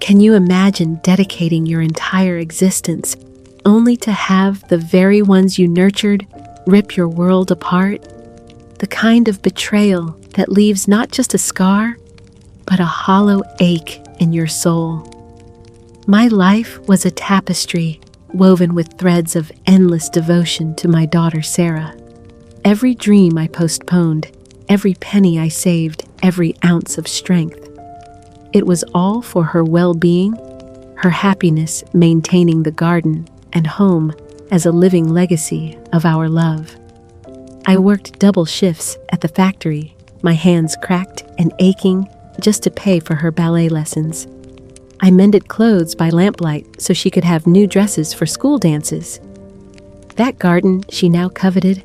Can you imagine dedicating your entire existence only to have the very ones you nurtured rip your world apart? The kind of betrayal that leaves not just a scar, but a hollow ache in your soul. My life was a tapestry woven with threads of endless devotion to my daughter Sarah. Every dream I postponed, every penny I saved, every ounce of strength. It was all for her well-being, her happiness maintaining the garden and home as a living legacy of our love. I worked double shifts at the factory, my hands cracked and aching just to pay for her ballet lessons. I mended clothes by lamplight so she could have new dresses for school dances. That garden she now coveted,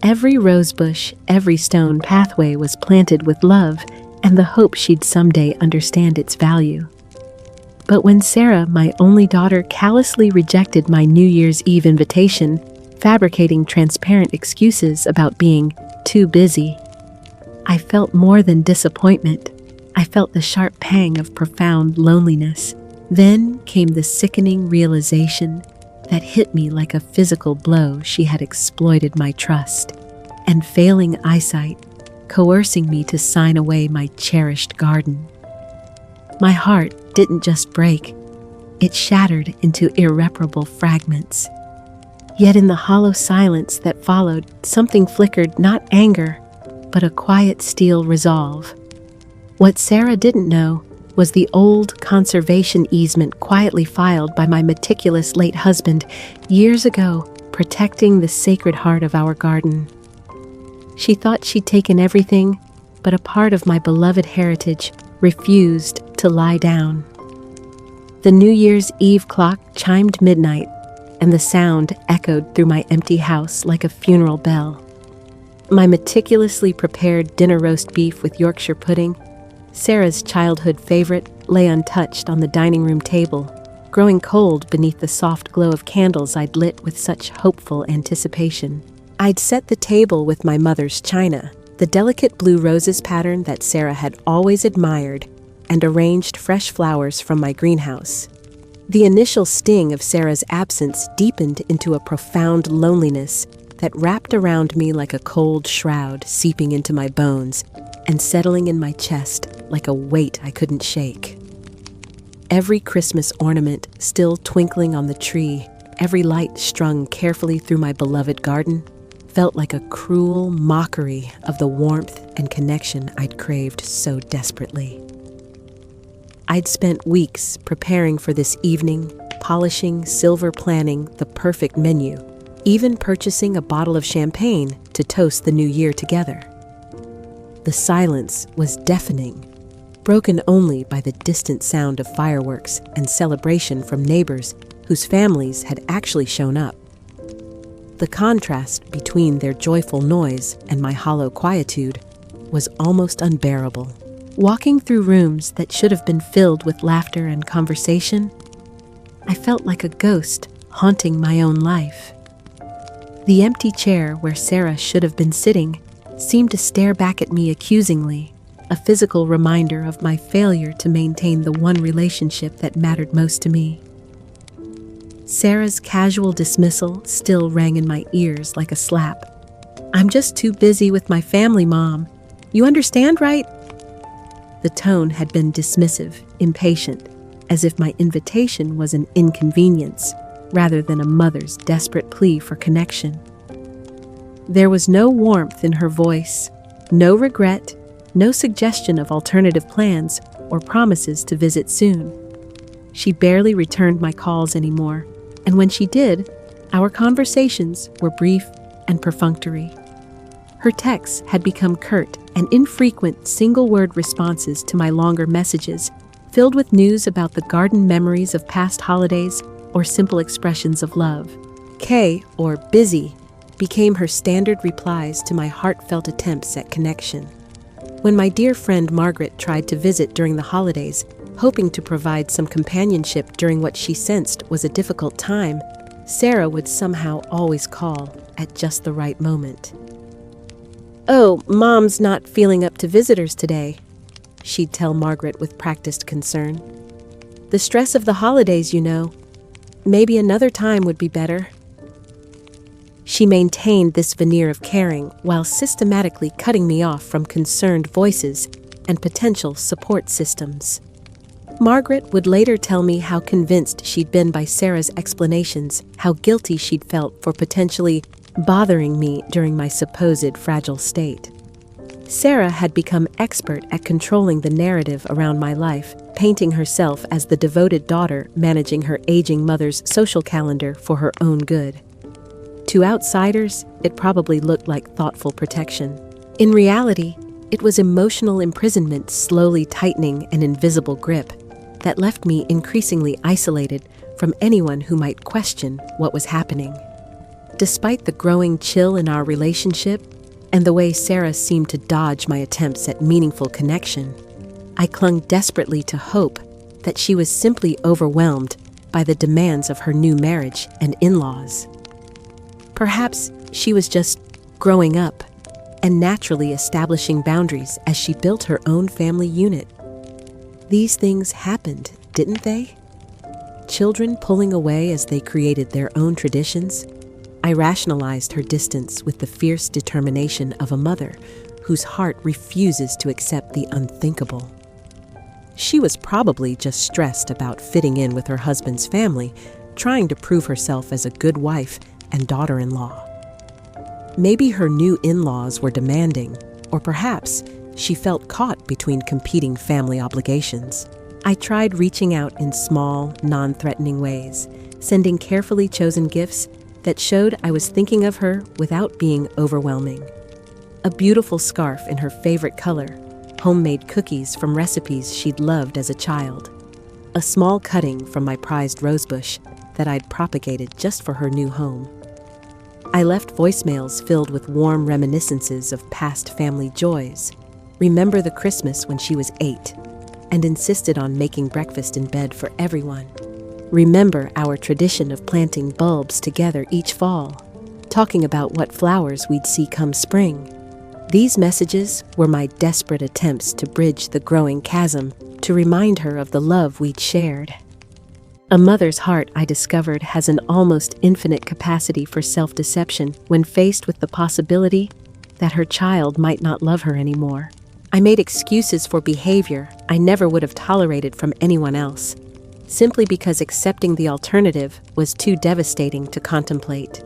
every rose bush, every stone pathway was planted with love and the hope she'd someday understand its value. But when Sarah, my only daughter, callously rejected my New Year's Eve invitation, fabricating transparent excuses about being too busy, I felt more than disappointment. I felt the sharp pang of profound loneliness. Then came the sickening realization that hit me like a physical blow. She had exploited my trust and failing eyesight, coercing me to sign away my cherished garden. My heart didn't just break, it shattered into irreparable fragments. Yet in the hollow silence that followed, something flickered, not anger, but a quiet steel resolve. What Sarah didn't know was the old conservation easement quietly filed by my meticulous late husband years ago, protecting the sacred heart of our garden. She thought she'd taken everything, but a part of my beloved heritage refused to lie down. The New Year's Eve clock chimed midnight, and the sound echoed through my empty house like a funeral bell. My meticulously prepared dinner roast beef with Yorkshire pudding, Sarah's childhood favorite, lay untouched on the dining room table, growing cold beneath the soft glow of candles I'd lit with such hopeful anticipation. I'd set the table with my mother's china, the delicate blue roses pattern that Sarah had always admired, and arranged fresh flowers from my greenhouse. The initial sting of Sarah's absence deepened into a profound loneliness that wrapped around me like a cold shroud, seeping into my bones and settling in my chest like a weight I couldn't shake. Every Christmas ornament still twinkling on the tree, every light strung carefully through my beloved garden, felt like a cruel mockery of the warmth and connection I'd craved so desperately. I'd spent weeks preparing for this evening, polishing, silver planning the perfect menu, even purchasing a bottle of champagne to toast the new year together. The silence was deafening, broken only by the distant sound of fireworks and celebration from neighbors whose families had actually shown up. The contrast between their joyful noise and my hollow quietude was almost unbearable. Walking through rooms that should have been filled with laughter and conversation, I felt like a ghost haunting my own life. The empty chair where Sarah should have been sitting seemed to stare back at me accusingly, a physical reminder of my failure to maintain the one relationship that mattered most to me. Sarah's casual dismissal still rang in my ears like a slap. "I'm just too busy with my family, Mom. You understand, right?" The tone had been dismissive, impatient, as if my invitation was an inconvenience rather than a mother's desperate plea for connection. There was no warmth in her voice, no regret, no suggestion of alternative plans or promises to visit soon. She barely returned my calls anymore, and when she did, our conversations were brief and perfunctory. Her texts had become curt and infrequent single-word responses to my longer messages, filled with news about the garden memories of past holidays or simple expressions of love. K, or busy, became her standard replies to my heartfelt attempts at connection. When my dear friend Margaret tried to visit during the holidays, hoping to provide some companionship during what she sensed was a difficult time, Sarah would somehow always call at just the right moment. "Oh, Mom's not feeling up to visitors today," she'd tell Margaret with practiced concern. The stress of the holidays, you know. Maybe another time would be better." She maintained this veneer of caring while systematically cutting me off from concerned voices and potential support systems. Margaret would later tell me how convinced she'd been by Sarah's explanations, how guilty she'd felt for potentially bothering me during my supposed fragile state. Sarah had become expert at controlling the narrative around my life, painting herself as the devoted daughter managing her aging mother's social calendar for her own good. To outsiders, it probably looked like thoughtful protection. In reality, it was emotional imprisonment slowly tightening an invisible grip that left me increasingly isolated from anyone who might question what was happening. Despite the growing chill in our relationship and the way Sarah seemed to dodge my attempts at meaningful connection, I clung desperately to hope that she was simply overwhelmed by the demands of her new marriage and in-laws. Perhaps she was just growing up and naturally establishing boundaries as she built her own family unit. These things happened, didn't they? Children pulling away as they created their own traditions. I rationalized her distance with the fierce determination of a mother whose heart refuses to accept the unthinkable. She was probably just stressed about fitting in with her husband's family, trying to prove herself as a good wife and daughter-in-law. Maybe her new in-laws were demanding, or perhaps she felt caught between competing family obligations. I tried reaching out in small, non-threatening ways, sending carefully chosen gifts that showed I was thinking of her without being overwhelming. A beautiful scarf in her favorite color, homemade cookies from recipes she'd loved as a child, a small cutting from my prized rosebush that I'd propagated just for her new home. I left voicemails filled with warm reminiscences of past family joys. Remember the Christmas when she was 8, and insisted on making breakfast in bed for everyone. Remember our tradition of planting bulbs together each fall, talking about what flowers we'd see come spring. These messages were my desperate attempts to bridge the growing chasm, to remind her of the love we'd shared. A mother's heart, I discovered, has an almost infinite capacity for self-deception when faced with the possibility that her child might not love her anymore. I made excuses for behavior I never would have tolerated from anyone else, simply because accepting the alternative was too devastating to contemplate.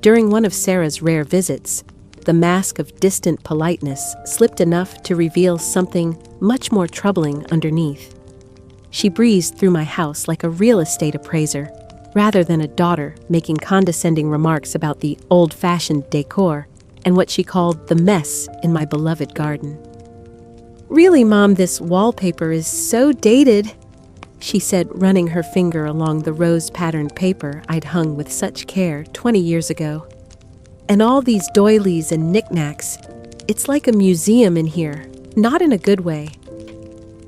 During one of Sarah's rare visits, the mask of distant politeness slipped enough to reveal something much more troubling underneath. She breezed through my house like a real estate appraiser, rather than a daughter making condescending remarks about the old-fashioned decor and what she called the mess in my beloved garden. "Really, Mom, this wallpaper is so dated," she said, running her finger along the rose-patterned paper I'd hung with such care 20 years ago. "And all these doilies and knickknacks. It's like a museum in here, not in a good way."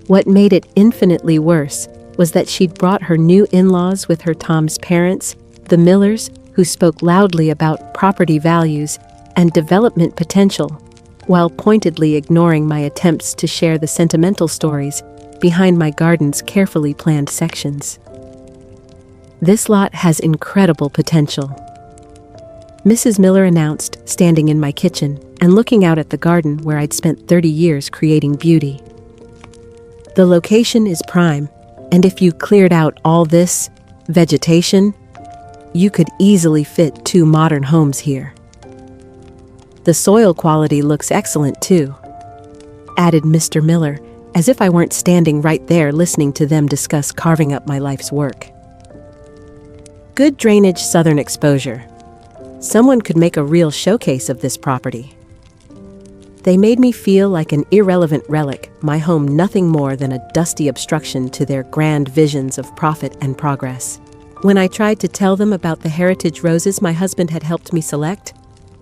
What made it infinitely worse was that she'd brought her new in-laws with her Tom's parents, the Millers, who spoke loudly about property values and development potential, while pointedly ignoring my attempts to share the sentimental stories behind my garden's carefully planned sections. "This lot has incredible potential," Mrs. Miller announced, standing in my kitchen and looking out at the garden where I'd spent 30 years creating beauty. "The location is prime, and if you cleared out all this vegetation, you could easily fit 2 modern homes here. The soil quality looks excellent too," added Mr. Miller, as if I weren't standing right there listening to them discuss carving up my life's work. "Good drainage, southern exposure. Someone could make a real showcase of this property." They made me feel like an irrelevant relic, my home nothing more than a dusty obstruction to their grand visions of profit and progress. When I tried to tell them about the heritage roses my husband had helped me select,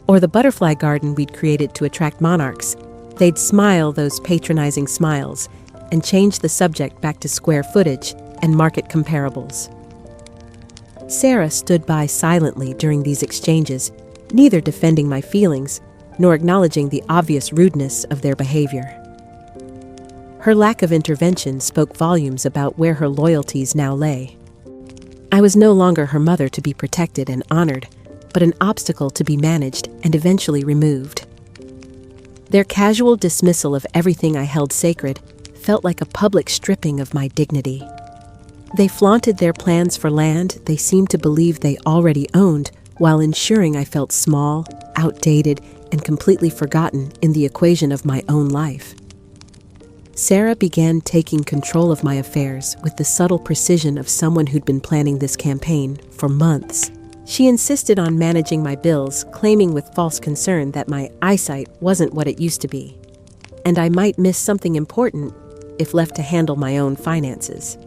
or the butterfly garden we'd created to attract monarchs, they'd smile those patronizing smiles and change the subject back to square footage and market comparables. Sarah stood by silently during these exchanges, neither defending my feelings nor acknowledging the obvious rudeness of their behavior. Her lack of intervention spoke volumes about where her loyalties now lay. I was no longer her mother to be protected and honored, but an obstacle to be managed and eventually removed. Their casual dismissal of everything I held sacred felt like a public stripping of my dignity. They flaunted their plans for land they seemed to believe they already owned, while ensuring I felt small, outdated, and completely forgotten in the equation of my own life. Sarah began taking control of my affairs with the subtle precision of someone who'd been planning this campaign for months. She insisted on managing my bills, claiming with false concern that my eyesight wasn't what it used to be, and I might miss something important if left to handle my own finances.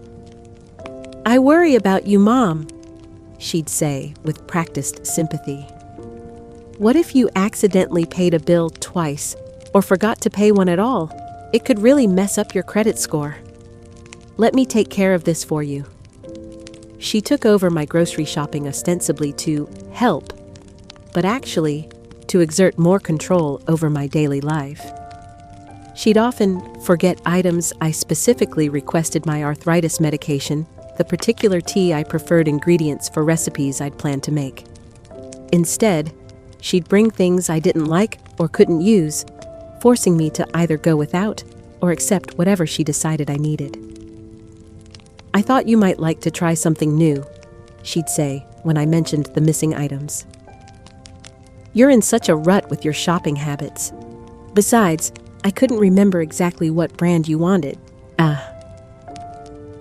"I worry about you, Mom," she'd say with practiced sympathy. "What if you accidentally paid a bill twice or forgot to pay one at all? It could really mess up your credit score. Let me take care of this for you." She took over my grocery shopping ostensibly to help, but actually to exert more control over my daily life. She'd often forget items I specifically requested: my arthritis medication, the particular tea I preferred, ingredients for recipes I'd planned to make. Instead, she'd bring things I didn't like or couldn't use, forcing me to either go without or accept whatever she decided I needed. "I thought you might like to try something new," she'd say when I mentioned the missing items. "You're in such a rut with your shopping habits. Besides, I couldn't remember exactly what brand you wanted."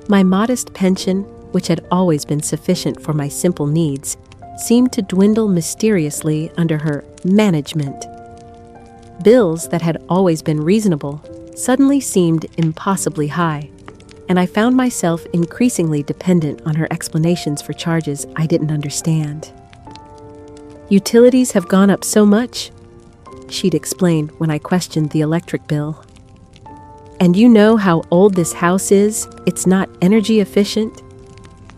My modest pension, which had always been sufficient for my simple needs, seemed to dwindle mysteriously under her management. Bills that had always been reasonable suddenly seemed impossibly high, and I found myself increasingly dependent on her explanations for charges I didn't understand. "Utilities have gone up so much," she'd explain when I questioned the electric bill. "And you know how old this house is? It's not energy efficient.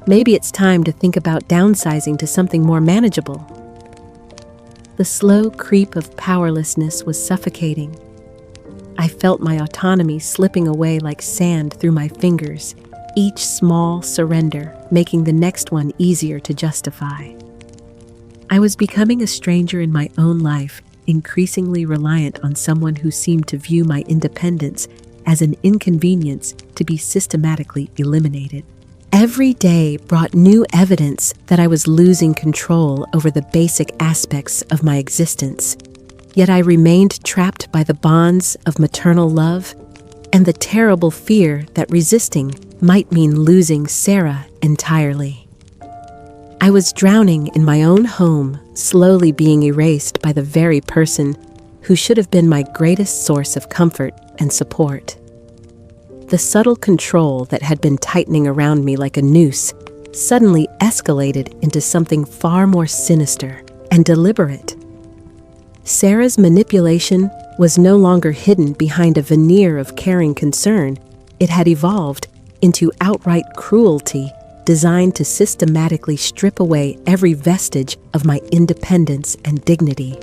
Maybe it's time to think about downsizing to something more manageable." The slow creep of powerlessness was suffocating. I felt my autonomy slipping away like sand through my fingers, each small surrender making the next one easier to justify. I was becoming a stranger in my own life, increasingly reliant on someone who seemed to view my independence as an inconvenience to be systematically eliminated. Every day brought new evidence that I was losing control over the basic aspects of my existence, yet I remained trapped by the bonds of maternal love and the terrible fear that resisting might mean losing Sarah entirely. I was drowning in my own home, slowly being erased by the very person who should have been my greatest source of comfort and support. The subtle control that had been tightening around me like a noose suddenly escalated into something far more sinister and deliberate. Sarah's manipulation was no longer hidden behind a veneer of caring concern. It had evolved into outright cruelty designed to systematically strip away every vestige of my independence and dignity.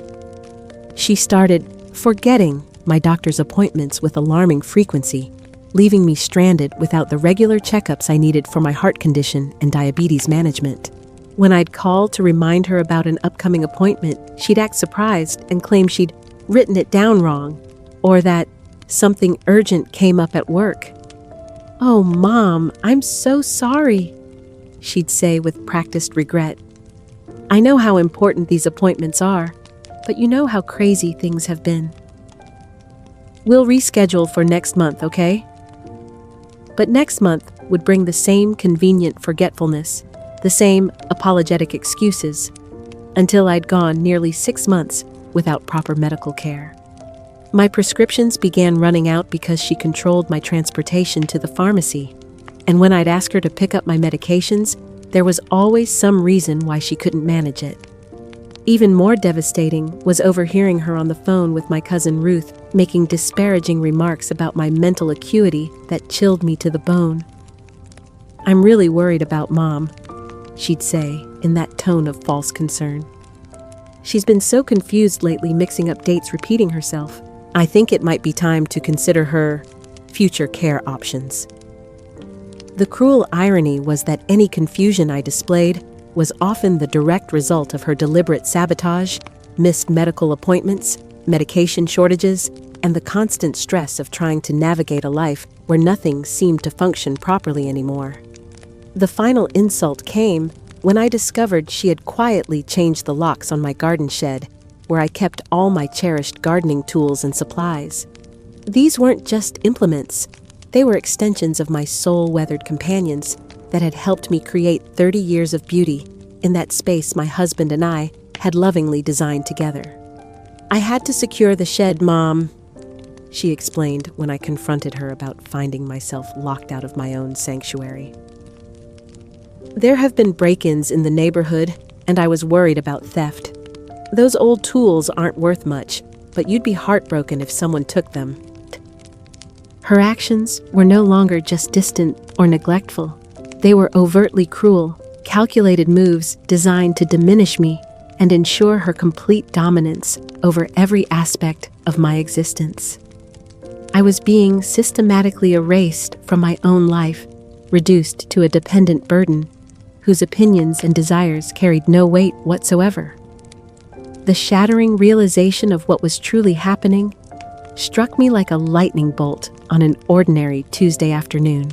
She started forgetting my doctor's appointments with alarming frequency, leaving me stranded without the regular checkups I needed for my heart condition and diabetes management. When I'd call to remind her about an upcoming appointment, she'd act surprised and claim she'd written it down wrong, or that something urgent came up at work. "Oh, Mom, I'm so sorry," she'd say with practiced regret. "I know how important these appointments are, but you know how crazy things have been. We'll reschedule for next month, okay?" But next month would bring the same convenient forgetfulness, the same apologetic excuses, until I'd gone nearly 6 months without proper medical care. My prescriptions began running out because she controlled my transportation to the pharmacy, and when I'd ask her to pick up my medications, there was always some reason why she couldn't manage it. Even more devastating was overhearing her on the phone with my cousin Ruth making disparaging remarks about my mental acuity that chilled me to the bone. "I'm really worried about Mom," she'd say in that tone of false concern. "She's been so confused lately, mixing up dates, repeating herself. I think it might be time to consider her future care options. The cruel irony was that any confusion I displayed was often the direct result of her deliberate sabotage, missed medical appointments, medication shortages, and the constant stress of trying to navigate a life where nothing seemed to function properly anymore. The final insult came when I discovered she had quietly changed the locks on my garden shed, where I kept all my cherished gardening tools and supplies. These weren't just implements, they were extensions of my soul-weathered companions that had helped me create 30 years of beauty in that space my husband and I had lovingly designed together. "I had to secure the shed, Mom," she explained when I confronted her about finding myself locked out of my own sanctuary. "There have been break-ins in the neighborhood, and I was worried about theft. Those old tools aren't worth much, but you'd be heartbroken if someone took them." Her actions were no longer just distant or neglectful. They were overtly cruel, calculated moves designed to diminish me and ensure her complete dominance over every aspect of my existence. I was being systematically erased from my own life, reduced to a dependent burden whose opinions and desires carried no weight whatsoever. The shattering realization of what was truly happening struck me like a lightning bolt on an ordinary Tuesday afternoon.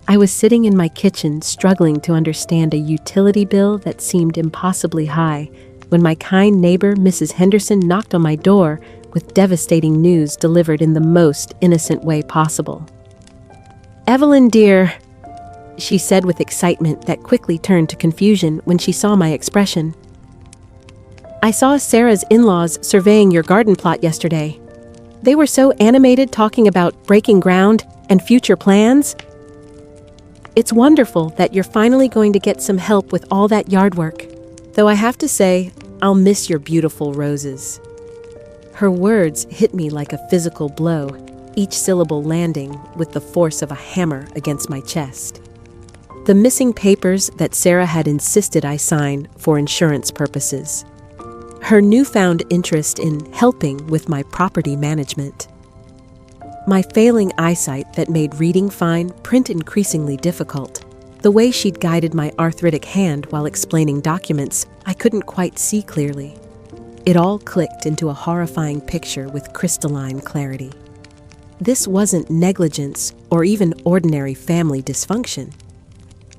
I was sitting in my kitchen struggling to understand a utility bill that seemed impossibly high when my kind neighbor, Mrs. Henderson, knocked on my door with devastating news delivered in the most innocent way possible. "Evelyn, dear," she said with excitement that quickly turned to confusion when she saw my expression. "I saw Sarah's in-laws surveying your garden plot yesterday. They were so animated talking about breaking ground and future plans. It's wonderful that you're finally going to get some help with all that yard work. Though I have to say, I'll miss your beautiful roses." Her words hit me like a physical blow, each syllable landing with the force of a hammer against my chest. The missing papers that Sarah had insisted I sign for insurance purposes. Her newfound interest in helping with my property management. My failing eyesight that made reading fine print increasingly difficult. The way she'd guided my arthritic hand while explaining documents I couldn't quite see clearly. It all clicked into a horrifying picture with crystalline clarity. This wasn't negligence or even ordinary family dysfunction.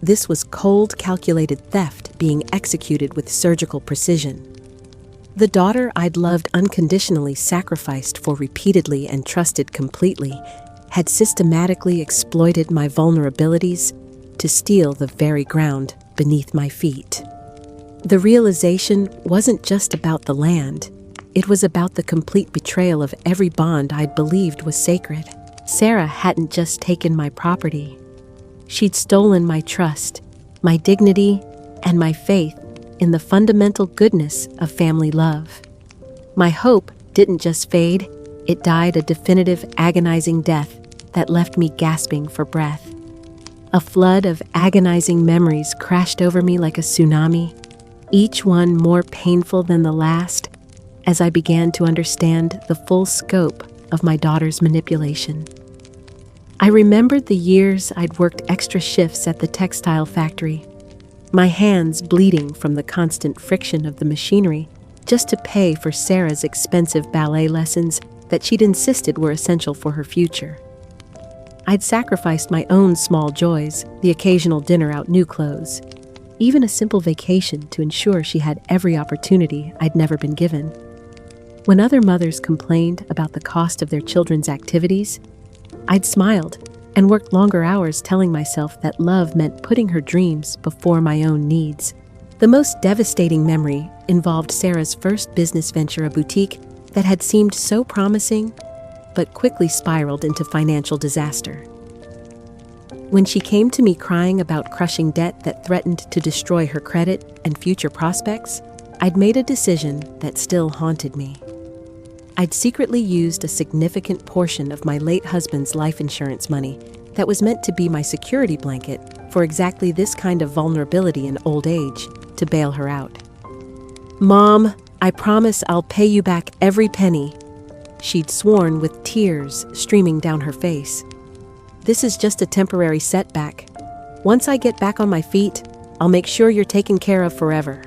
This was cold, calculated theft being executed with surgical precision. The daughter I'd loved unconditionally, sacrificed for repeatedly, and trusted completely, had systematically exploited my vulnerabilities to steal the very ground beneath my feet. The realization wasn't just about the land. It was about the complete betrayal of every bond I'd believed was sacred. Sarah hadn't just taken my property. She'd stolen my trust, my dignity, and my faith in the fundamental goodness of family love. My hope didn't just fade, it died a definitive, agonizing death that left me gasping for breath. A flood of agonizing memories crashed over me like a tsunami, each one more painful than the last, as I began to understand the full scope of my daughter's manipulation. I remembered the years I'd worked extra shifts at the textile factory, my hands bleeding from the constant friction of the machinery, just to pay for Sarah's expensive ballet lessons that she'd insisted were essential for her future. I'd sacrificed my own small joys, the occasional dinner out, new clothes, even a simple vacation to ensure she had every opportunity I'd never been given. When other mothers complained about the cost of their children's activities, I'd smiled and worked longer hours telling myself that love meant putting her dreams before my own needs. The most devastating memory involved Sarah's first business venture, a boutique that had seemed so promising, but quickly spiraled into financial disaster. When she came to me crying about crushing debt that threatened to destroy her credit and future prospects, I'd made a decision that still haunted me. I'd secretly used a significant portion of my late husband's life insurance money that was meant to be my security blanket for exactly this kind of vulnerability in old age to bail her out. "Mom, I promise I'll pay you back every penny," she'd sworn with tears streaming down her face. "This is just a temporary setback. Once I get back on my feet, I'll make sure you're taken care of forever."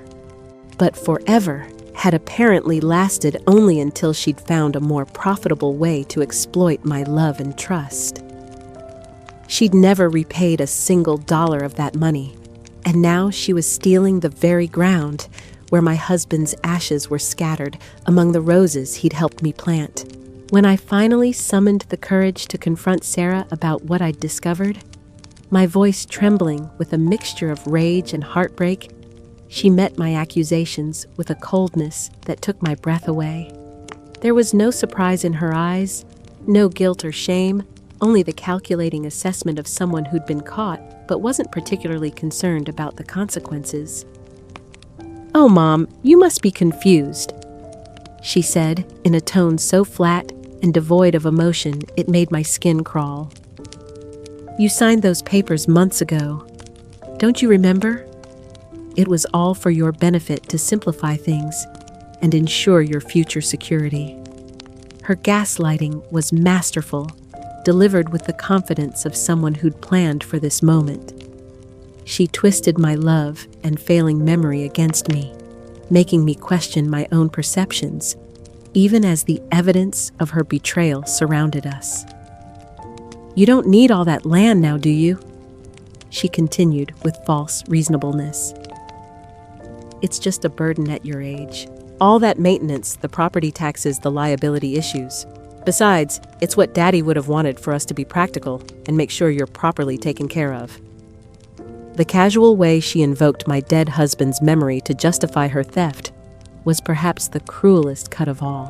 But forever had apparently lasted only until she'd found a more profitable way to exploit my love and trust. She'd never repaid a single dollar of that money, and now she was stealing the very ground where my husband's ashes were scattered among the roses he'd helped me plant. When I finally summoned the courage to confront Sarah about what I'd discovered, my voice trembling with a mixture of rage and heartbreak, she met my accusations with a coldness that took my breath away. There was no surprise in her eyes, no guilt or shame, only the calculating assessment of someone who'd been caught but wasn't particularly concerned about the consequences. "Oh, Mom, you must be confused," she said in a tone so flat and devoid of emotion it made my skin crawl. "You signed those papers months ago. Don't you remember? It was all for your benefit to simplify things and ensure your future security." Her gaslighting was masterful, delivered with the confidence of someone who'd planned for this moment. She twisted my love and failing memory against me, making me question my own perceptions, even as the evidence of her betrayal surrounded us. "You don't need all that land now, do you?" she continued with false reasonableness. "It's just a burden at your age. All that maintenance, the property taxes, the liability issues. Besides, it's what Daddy would have wanted for us to be practical and make sure you're properly taken care of." The casual way she invoked my dead husband's memory to justify her theft was perhaps the cruelest cut of all.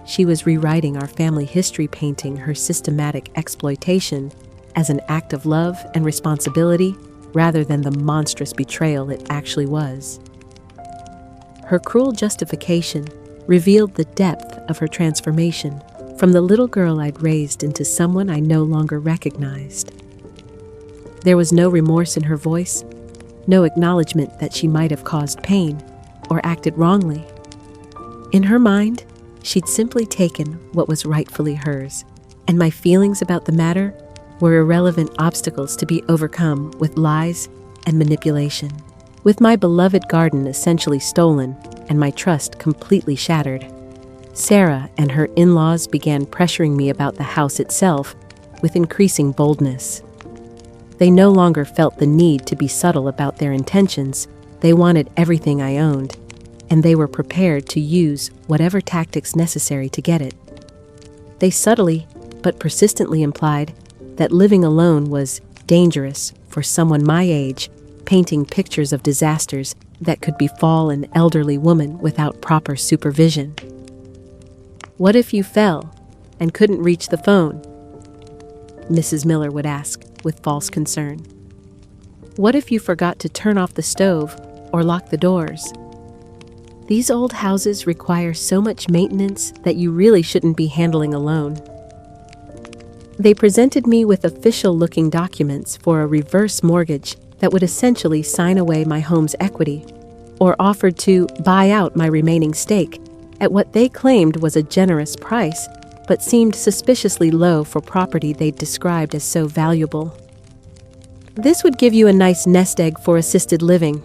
She was rewriting our family history, painting her systematic exploitation as an act of love and responsibility rather than the monstrous betrayal it actually was. Her cruel justification revealed the depth of her transformation from the little girl I'd raised into someone I no longer recognized. There was no remorse in her voice, no acknowledgement that she might have caused pain or acted wrongly. In her mind, she'd simply taken what was rightfully hers, and my feelings about the matter were irrelevant obstacles to be overcome with lies and manipulation. With my beloved garden essentially stolen and my trust completely shattered, Sarah and her in-laws began pressuring me about the house itself with increasing boldness. They no longer felt the need to be subtle about their intentions. They wanted everything I owned, and they were prepared to use whatever tactics necessary to get it. They subtly but persistently implied that living alone was dangerous for someone my age, painting pictures of disasters that could befall an elderly woman without proper supervision. "What if you fell and couldn't reach the phone?" Mrs. Miller would ask with false concern. "What if you forgot to turn off the stove or lock the doors? These old houses require so much maintenance that you really shouldn't be handling alone." They presented me with official-looking documents for a reverse mortgage that would essentially sign away my home's equity, or offered to buy out my remaining stake at what they claimed was a generous price, but seemed suspiciously low for property they'd described as so valuable. "This would give you a nice nest egg for assisted living,"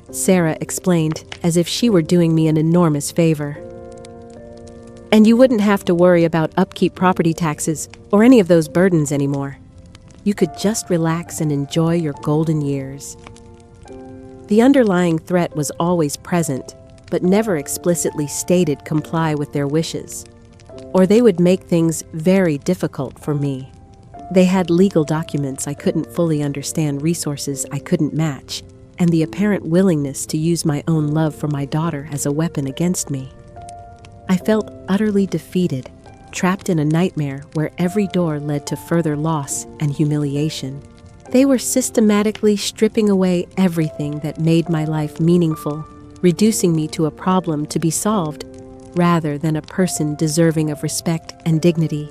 Sarah explained, as if she were doing me an enormous favor. "And you wouldn't have to worry about upkeep, property taxes, or any of those burdens anymore. You could just relax and enjoy your golden years." The underlying threat was always present, but never explicitly stated comply with their wishes, or they would make things very difficult for me. They had legal documents I couldn't fully understand, resources I couldn't match, and the apparent willingness to use my own love for my daughter as a weapon against me. I felt utterly defeated, trapped in a nightmare where every door led to further loss and humiliation. They were systematically stripping away everything that made my life meaningful, reducing me to a problem to be solved rather than a person deserving of respect and dignity.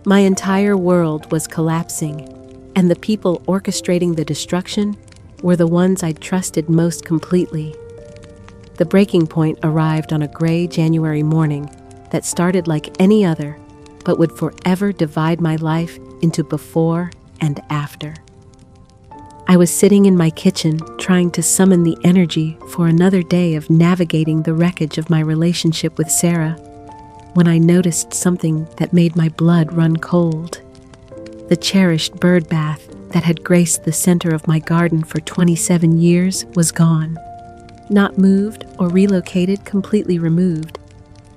My entire world was collapsing, and the people orchestrating the destruction were the ones I'd trusted most completely. The breaking point arrived on a gray January morning that started like any other, but would forever divide my life into before and after. I was sitting in my kitchen trying to summon the energy for another day of navigating the wreckage of my relationship with Sarah, when I noticed something that made my blood run cold. The cherished bird bath that had graced the center of my garden for 27 years was gone, not moved or relocated, completely removed,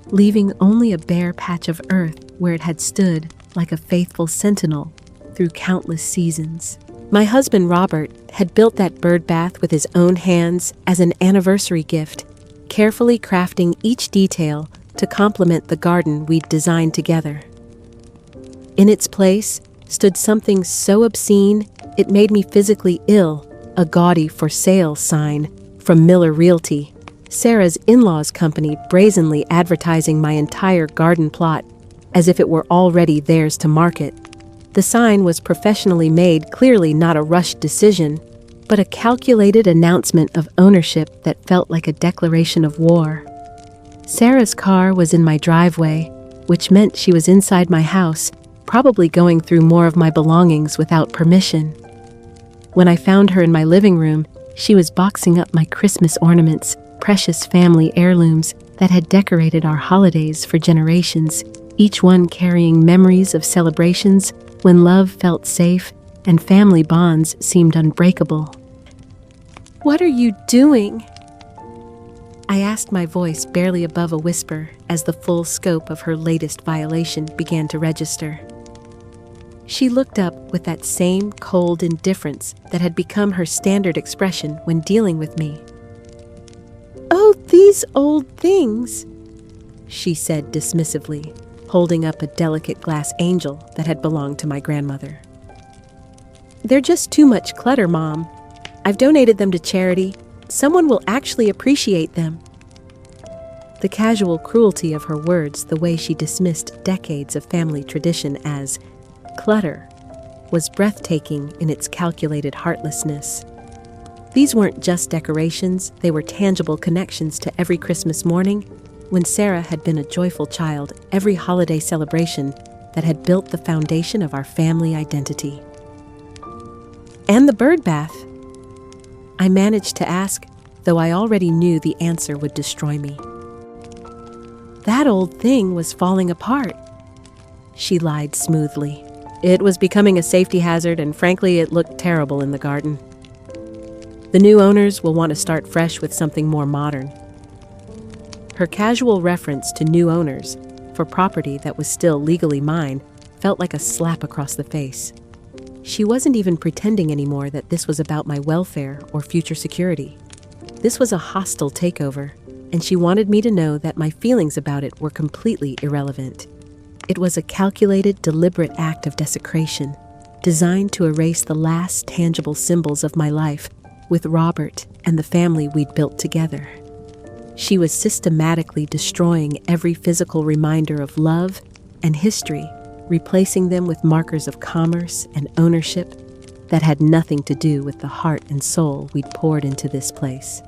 leaving only a bare patch of earth where it had stood like a faithful sentinel through countless seasons. My husband Robert had built that bird bath with his own hands as an anniversary gift, carefully crafting each detail to complement the garden we'd designed together. In its place stood something so obscene it made me physically ill, a gaudy for sale sign from Miller Realty, Sarah's in-laws company, brazenly advertising my entire garden plot as if it were already theirs to market. The sign was professionally made, clearly not a rushed decision, but a calculated announcement of ownership that felt like a declaration of war. Sarah's car was in my driveway, which meant she was inside my house, probably going through more of my belongings without permission. When I found her in my living room, she was boxing up my Christmas ornaments, precious family heirlooms that had decorated our holidays for generations, each one carrying memories of celebrations when love felt safe and family bonds seemed unbreakable. "What are you doing?" I asked, my voice barely above a whisper, as the full scope of her latest violation began to register. She looked up with that same cold indifference that had become her standard expression when dealing with me. "Oh, these old things," she said dismissively, holding up a delicate glass angel that had belonged to my grandmother. "They're just too much clutter, Mom. I've donated them to charity. Someone will actually appreciate them." The casual cruelty of her words, the way she dismissed decades of family tradition as clutter, was breathtaking in its calculated heartlessness. These weren't just decorations, they were tangible connections to every Christmas morning when Sarah had been a joyful child, every holiday celebration that had built the foundation of our family identity. "And the bird bath?" I managed to ask, though I already knew the answer would destroy me. "That old thing was falling apart," she lied smoothly. "It was becoming a safety hazard, and frankly, it looked terrible in the garden. The new owners will want to start fresh with something more modern." Her casual reference to new owners for property that was still legally mine felt like a slap across the face. She wasn't even pretending anymore that this was about my welfare or future security. This was a hostile takeover, and she wanted me to know that my feelings about it were completely irrelevant. It was a calculated, deliberate act of desecration, designed to erase the last tangible symbols of my life with Robert and the family we'd built together. She was systematically destroying every physical reminder of love and history, replacing them with markers of commerce and ownership that had nothing to do with the heart and soul we'd poured into this place.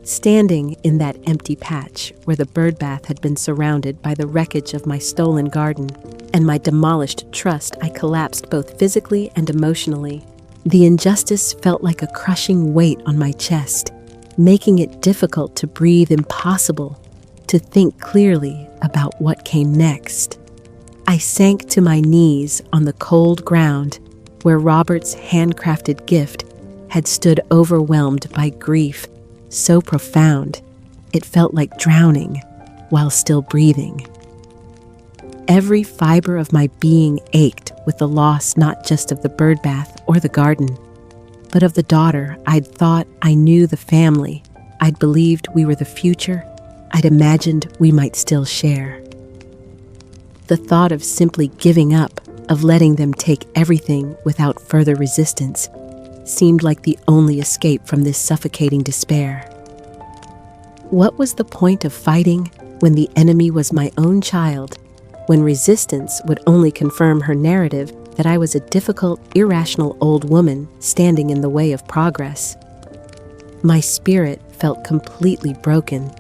Standing in that empty patch where the bird bath had been surrounded by the wreckage of my stolen garden and my demolished trust, I collapsed both physically and emotionally. The injustice felt like a crushing weight on my chest, making it difficult to breathe, impossible to think clearly about what came next. I sank to my knees on the cold ground where Robert's handcrafted gift had stood, overwhelmed by grief so profound it felt like drowning while still breathing. Every fiber of my being ached with the loss not just of the bird bath or the garden, but of the daughter I'd thought I knew, the family I'd believed we were the future I'd imagined we might still share. The thought of simply giving up, of letting them take everything without further resistance, seemed like the only escape from this suffocating despair. What was the point of fighting when the enemy was my own child, when resistance would only confirm her narrative that I was a difficult, irrational old woman standing in the way of progress? My spirit felt completely broken,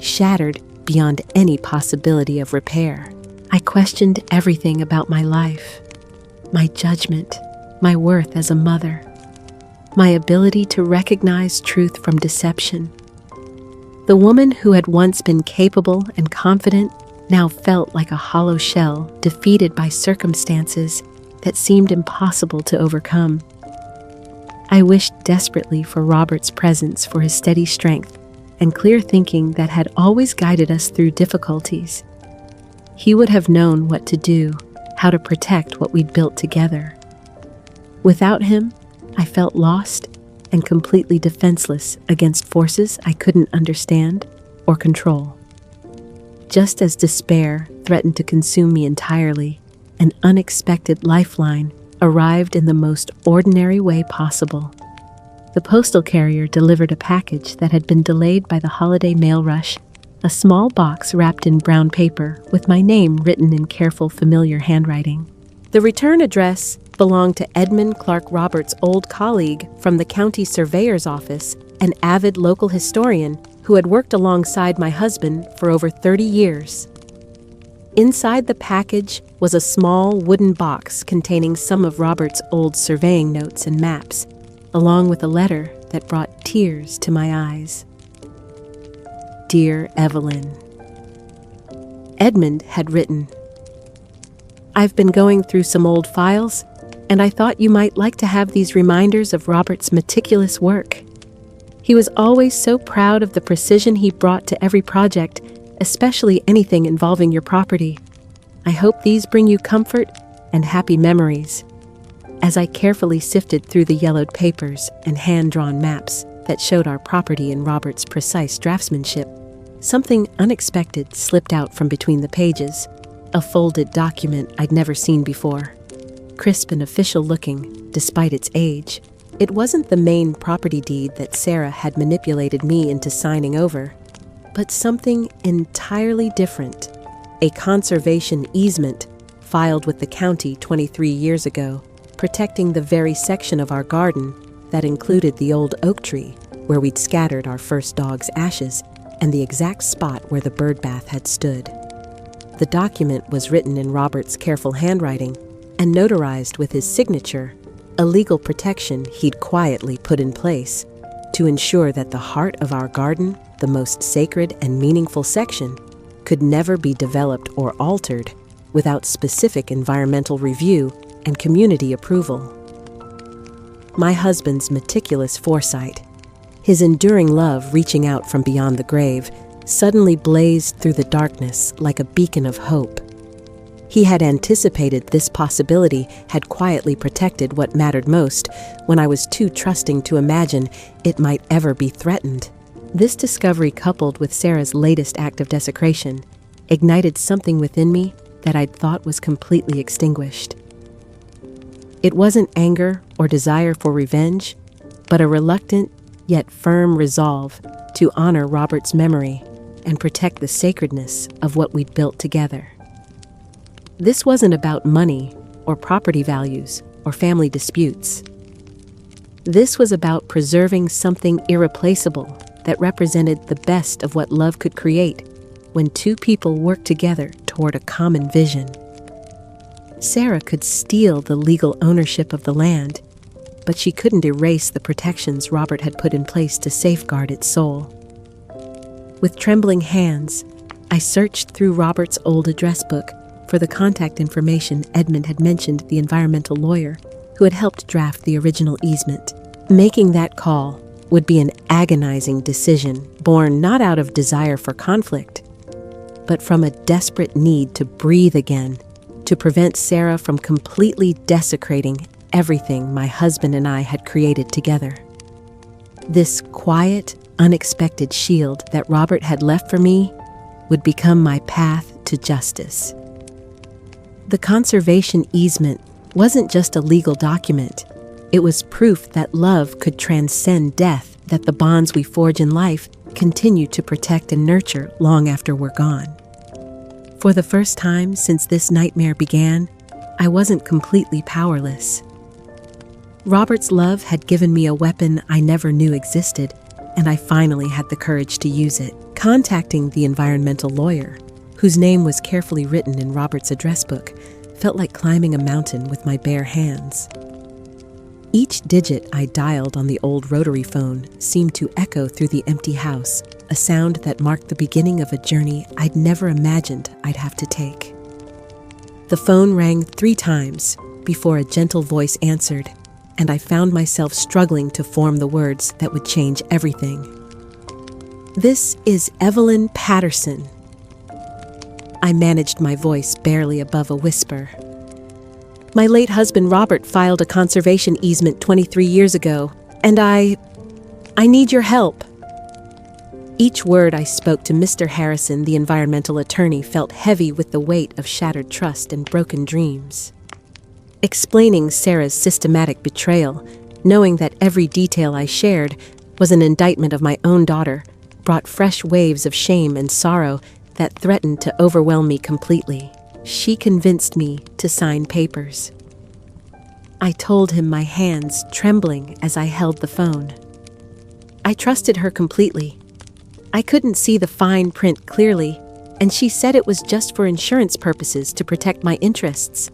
shattered beyond any possibility of repair. I questioned everything about my life, my judgment, my worth as a mother, my ability to recognize truth from deception. The woman who had once been capable and confident now felt like a hollow shell, defeated by circumstances that seemed impossible to overcome. I wished desperately for Robert's presence, for his steady strength and clear thinking that had always guided us through difficulties. He would have known what to do, how to protect what we'd built together. Without him, I felt lost and completely defenseless against forces I couldn't understand or control. Just as despair threatened to consume me entirely, an unexpected lifeline arrived in the most ordinary way possible. The postal carrier delivered a package that had been delayed by the holiday mail rush, a small box wrapped in brown paper with my name written in careful, familiar handwriting. The return address belonged to Edmund Clark Roberts' old colleague from the county surveyor's office, an avid local historian who had worked alongside my husband for over 30 years. Inside the package was a small wooden box containing some of Robert's old surveying notes and maps, along with a letter that brought tears to my eyes. Dear Evelyn, Edmund had written, I've been going through some old files, and I thought you might like to have these reminders of Robert's meticulous work. He was always so proud of the precision he brought to every project, especially anything involving your property. I hope these bring you comfort and happy memories. As I carefully sifted through the yellowed papers and hand-drawn maps that showed our property in Robert's precise draftsmanship, something unexpected slipped out from between the pages, a folded document I'd never seen before. Crisp and official-looking, despite its age, it wasn't the main property deed that Sarah had manipulated me into signing over, but something entirely different, a conservation easement filed with the county 23 years ago, protecting the very section of our garden that included the old oak tree where we'd scattered our first dog's ashes and the exact spot where the bird bath had stood. The document was written in Robert's careful handwriting and notarized with his signature, a legal protection he'd quietly put in place to ensure that the heart of our garden, the most sacred and meaningful section, could never be developed or altered without specific environmental review and community approval. My husband's meticulous foresight, his enduring love reaching out from beyond the grave, suddenly blazed through the darkness like a beacon of hope. He had anticipated this possibility, had quietly protected what mattered most when I was too trusting to imagine it might ever be threatened. This discovery, coupled with Sarah's latest act of desecration, ignited something within me that I'd thought was completely extinguished. It wasn't anger or desire for revenge, but a reluctant yet firm resolve to honor Robert's memory and protect the sacredness of what we'd built together. This wasn't about money or property values or family disputes. This was about preserving something irreplaceable that represented the best of what love could create when two people work together toward a common vision. Sarah could steal the legal ownership of the land, but she couldn't erase the protections Robert had put in place to safeguard its soul. With trembling hands, I searched through Robert's old address book for the contact information Edmund had mentioned, the environmental lawyer who had helped draft the original easement. Making that call would be an agonizing decision born not out of desire for conflict, but from a desperate need to breathe again, to prevent Sarah from completely desecrating everything my husband and I had created together. This quiet, unexpected shield that Robert had left for me would become my path to justice. The conservation easement wasn't just a legal document. It was proof that love could transcend death, that the bonds we forge in life continue to protect and nurture long after we're gone. For the first time since this nightmare began, I wasn't completely powerless. Robert's love had given me a weapon I never knew existed, and I finally had the courage to use it. Contacting the environmental lawyer, whose name was carefully written in Robert's address book, felt like climbing a mountain with my bare hands. Each digit I dialed on the old rotary phone seemed to echo through the empty house, a sound that marked the beginning of a journey I'd never imagined I'd have to take. The phone rang 3 times before a gentle voice answered, and I found myself struggling to form the words that would change everything. "This is Evelyn Patterson." I managed my voice barely above a whisper. "My late husband Robert filed a conservation easement 23 years ago, and I need your help." Each word I spoke to Mr. Harrison, the environmental attorney, felt heavy with the weight of shattered trust and broken dreams. Explaining Sarah's systematic betrayal, knowing that every detail I shared was an indictment of my own daughter, brought fresh waves of shame and sorrow that threatened to overwhelm me completely. She convinced me to sign papers. I told him, my hands trembling as I held the phone. I trusted her completely. I couldn't see the fine print clearly, and she said it was just for insurance purposes to protect my interests.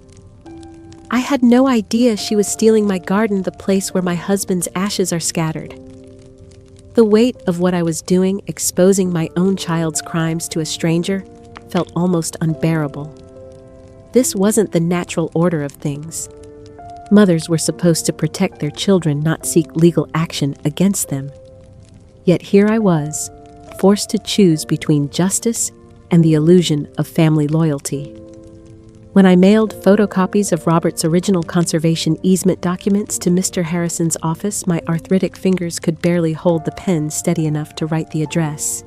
I had no idea she was stealing my garden, the place where my husband's ashes are scattered. The weight of what I was doing, exposing my own child's crimes to a stranger, felt almost unbearable. This wasn't the natural order of things. Mothers were supposed to protect their children, not seek legal action against them. Yet here I was, forced to choose between justice and the illusion of family loyalty. When I mailed photocopies of Robert's original conservation easement documents to Mr. Harrison's office, my arthritic fingers could barely hold the pen steady enough to write the address.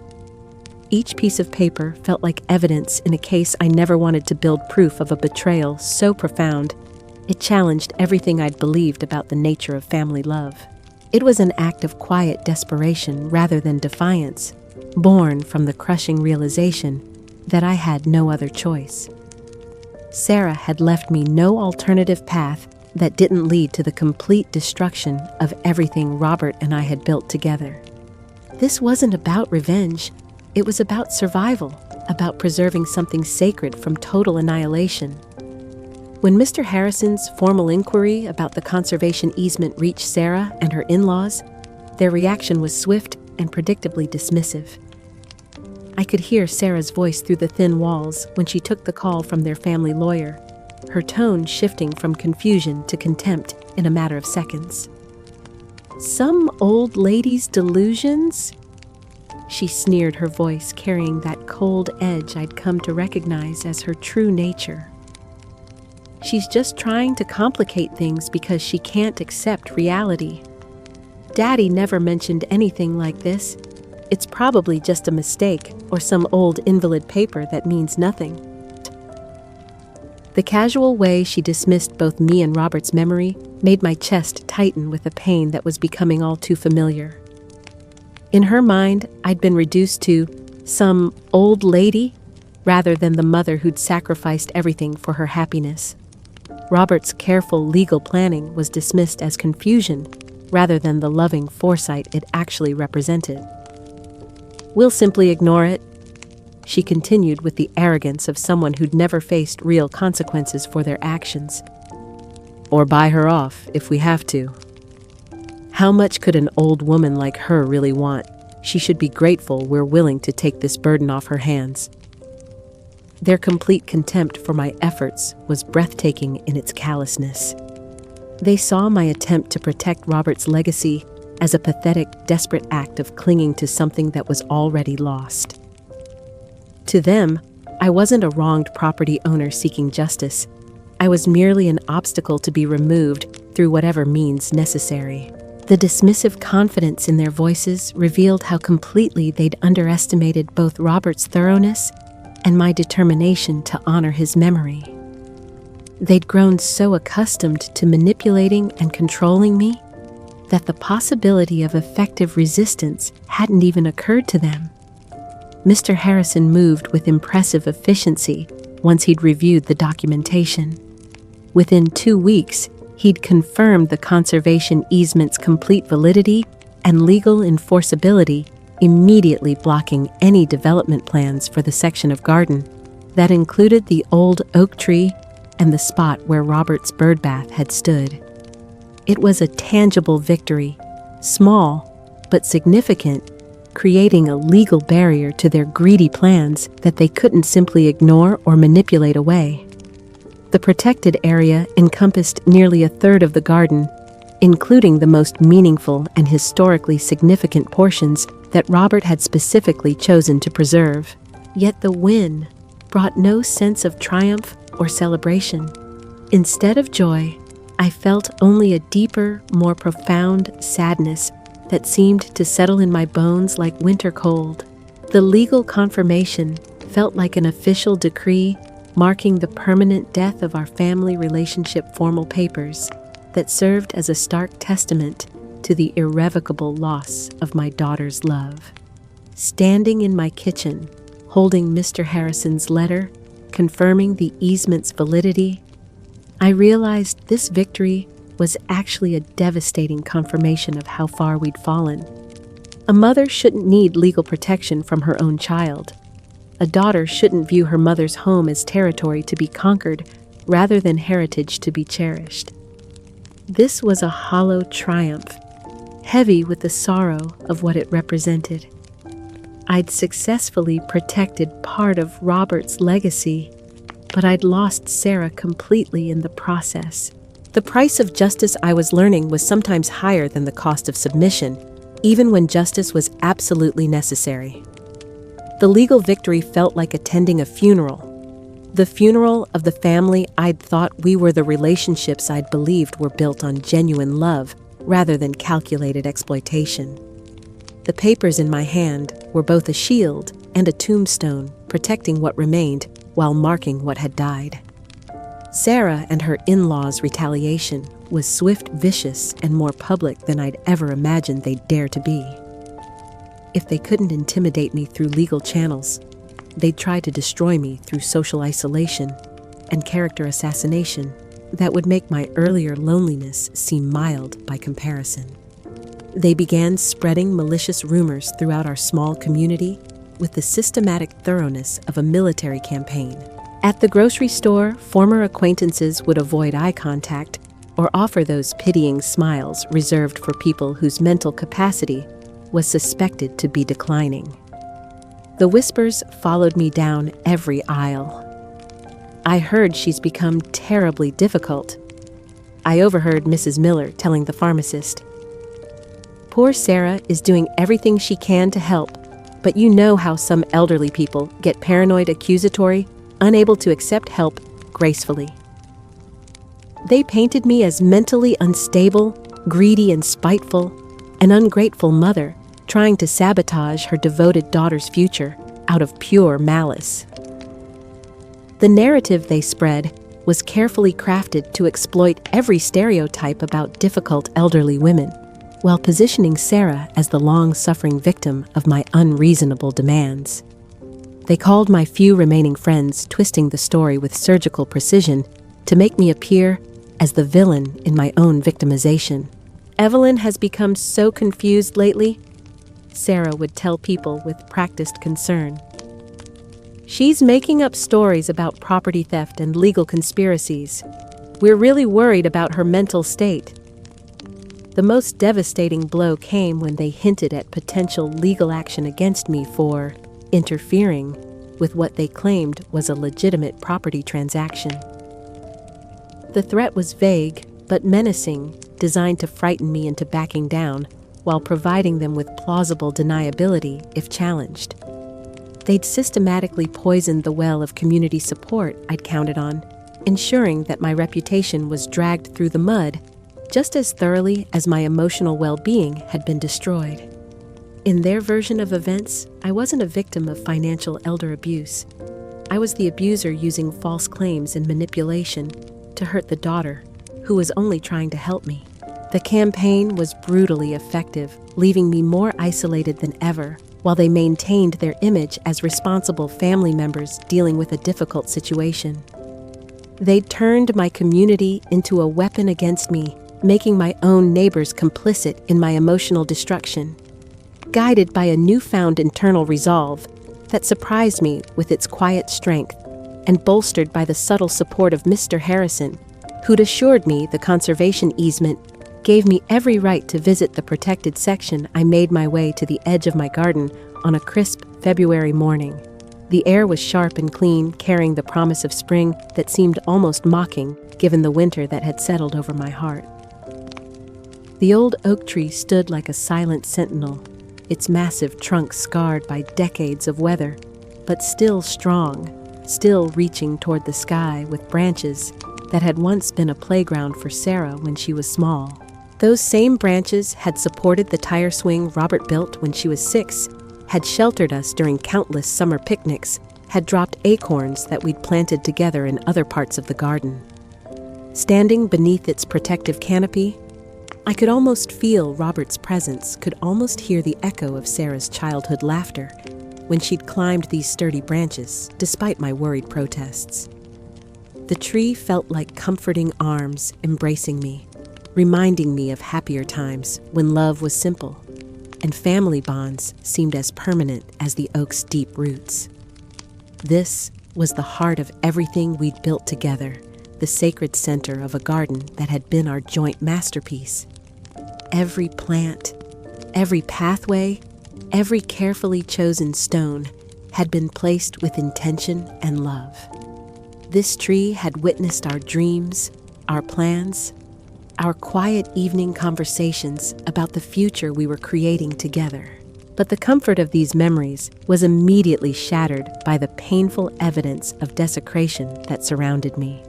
Each piece of paper felt like evidence in a case I never wanted to build proof of a betrayal so profound, it challenged everything I'd believed about the nature of family love. It was an act of quiet desperation rather than defiance, born from the crushing realization that I had no other choice. Sarah had left me no alternative path that didn't lead to the complete destruction of everything Robert and I had built together. This wasn't about revenge. It was about survival, about preserving something sacred from total annihilation. When Mr. Harrison's formal inquiry about the conservation easement reached Sarah and her in-laws, their reaction was swift and predictably dismissive. I could hear Sarah's voice through the thin walls when she took the call from their family lawyer, her tone shifting from confusion to contempt in a matter of seconds. "Some old lady's delusions?" She sneered, her voice carrying that cold edge I'd come to recognize as her true nature. "She's just trying to complicate things because she can't accept reality. Daddy never mentioned anything like this. It's probably just a mistake or some old invalid paper that means nothing." The casual way she dismissed both me and Robert's memory made my chest tighten with a pain that was becoming all too familiar. In her mind, I'd been reduced to some old lady rather than the mother who'd sacrificed everything for her happiness. Robert's careful legal planning was dismissed as confusion rather than the loving foresight it actually represented. "We'll simply ignore it," she continued with the arrogance of someone who'd never faced real consequences for their actions. "Or buy her off if we have to. How much could an old woman like her really want? She should be grateful we're willing to take this burden off her hands." Their complete contempt for my efforts was breathtaking in its callousness. They saw my attempt to protect Robert's legacy as a pathetic, desperate act of clinging to something that was already lost. To them, I wasn't a wronged property owner seeking justice. I was merely an obstacle to be removed through whatever means necessary. The dismissive confidence in their voices revealed how completely they'd underestimated both Robert's thoroughness and my determination to honor his memory. They'd grown so accustomed to manipulating and controlling me that the possibility of effective resistance hadn't even occurred to them. Mr. Harrison moved with impressive efficiency once he'd reviewed the documentation. Within 2 weeks, he'd confirmed the conservation easement's complete validity and legal enforceability immediately blocking any development plans for the section of garden that included the old oak tree and the spot where Robert's birdbath had stood. It was a tangible victory, small but significant, creating a legal barrier to their greedy plans that they couldn't simply ignore or manipulate away. The protected area encompassed nearly a third of the garden, including the most meaningful and historically significant portions that Robert had specifically chosen to preserve. Yet the win brought no sense of triumph or celebration. Instead of joy, I felt only a deeper, more profound sadness that seemed to settle in my bones like winter cold. The legal confirmation felt like an official decree marking the permanent death of our family relationship, formal papers that served as a stark testament to the irrevocable loss of my daughter's love. Standing in my kitchen, holding Mr. Harrison's letter, confirming the easement's validity, I realized this victory was actually a devastating confirmation of how far we'd fallen. A mother shouldn't need legal protection from her own child. A daughter shouldn't view her mother's home as territory to be conquered rather than heritage to be cherished. This was a hollow triumph, heavy with the sorrow of what it represented. I'd successfully protected part of Robert's legacy, but I'd lost Sarah completely in the process. The price of justice, I was learning, was sometimes higher than the cost of submission, even when justice was absolutely necessary. The legal victory felt like attending a funeral. The funeral of the family I'd thought we were, the relationships I'd believed were built on genuine love rather than calculated exploitation. The papers in my hand were both a shield and a tombstone, protecting what remained while marking what had died. Sarah and her in-laws' retaliation was swift, vicious, and more public than I'd ever imagined they'd dare to be. If they couldn't intimidate me through legal channels, they'd try to destroy me through social isolation and character assassination that would make my earlier loneliness seem mild by comparison. They began spreading malicious rumors throughout our small community with the systematic thoroughness of a military campaign. At the grocery store, former acquaintances would avoid eye contact or offer those pitying smiles reserved for people whose mental capacity was suspected to be declining. The whispers followed me down every aisle. I heard she's become terribly difficult. I overheard Mrs. Miller telling the pharmacist, "Poor Sarah is doing everything she can to help, but you know how some elderly people get paranoid, accusatory, unable to accept help gracefully." They painted me as mentally unstable, greedy and spiteful, an ungrateful mother trying to sabotage her devoted daughter's future out of pure malice. The narrative they spread was carefully crafted to exploit every stereotype about difficult elderly women, while positioning Sarah as the long-suffering victim of my unreasonable demands. They called my few remaining friends, twisting the story with surgical precision to make me appear as the villain in my own victimization. "Evelyn has become so confused lately," Sarah would tell people with practiced concern. "She's making up stories about property theft and legal conspiracies. We're really worried about her mental state." The most devastating blow came when they hinted at potential legal action against me for interfering with what they claimed was a legitimate property transaction. The threat was vague but menacing, designed to frighten me into backing down while providing them with plausible deniability if challenged. They'd systematically poisoned the well of community support I'd counted on, ensuring that my reputation was dragged through the mud just as thoroughly as my emotional well-being had been destroyed. In their version of events, I wasn't a victim of financial elder abuse. I was the abuser using false claims and manipulation to hurt the daughter, who was only trying to help me. The campaign was brutally effective, leaving me more isolated than ever, while they maintained their image as responsible family members dealing with a difficult situation. They turned my community into a weapon against me, making my own neighbors complicit in my emotional destruction. guided by a newfound internal resolve that surprised me with its quiet strength and bolstered by the subtle support of Mr. Harrison, who'd assured me the conservation easement gave me every right to visit the protected section. I made my way to the edge of my garden on a crisp February morning. The air was sharp and clean, carrying the promise of spring that seemed almost mocking given the winter that had settled over my heart. The old oak tree stood like a silent sentinel, its massive trunk scarred by decades of weather, but still strong, still reaching toward the sky with branches that had once been a playground for Sarah when she was small. Those same branches had supported the tire swing Robert built when she was 6, had sheltered us during countless summer picnics, had dropped acorns that we'd planted together in other parts of the garden. Standing beneath its protective canopy, I could almost feel Robert's presence, could almost hear the echo of Sarah's childhood laughter when she'd climbed these sturdy branches, despite my worried protests. The tree felt like comforting arms embracing me, reminding me of happier times when love was simple and family bonds seemed as permanent as the oak's deep roots. This was the heart of everything we'd built together, the sacred center of a garden that had been our joint masterpiece. Every plant, every pathway, every carefully chosen stone had been placed with intention and love. This tree had witnessed our dreams, our plans, our quiet evening conversations about the future we were creating together. But the comfort of these memories was immediately shattered by the painful evidence of desecration that surrounded me.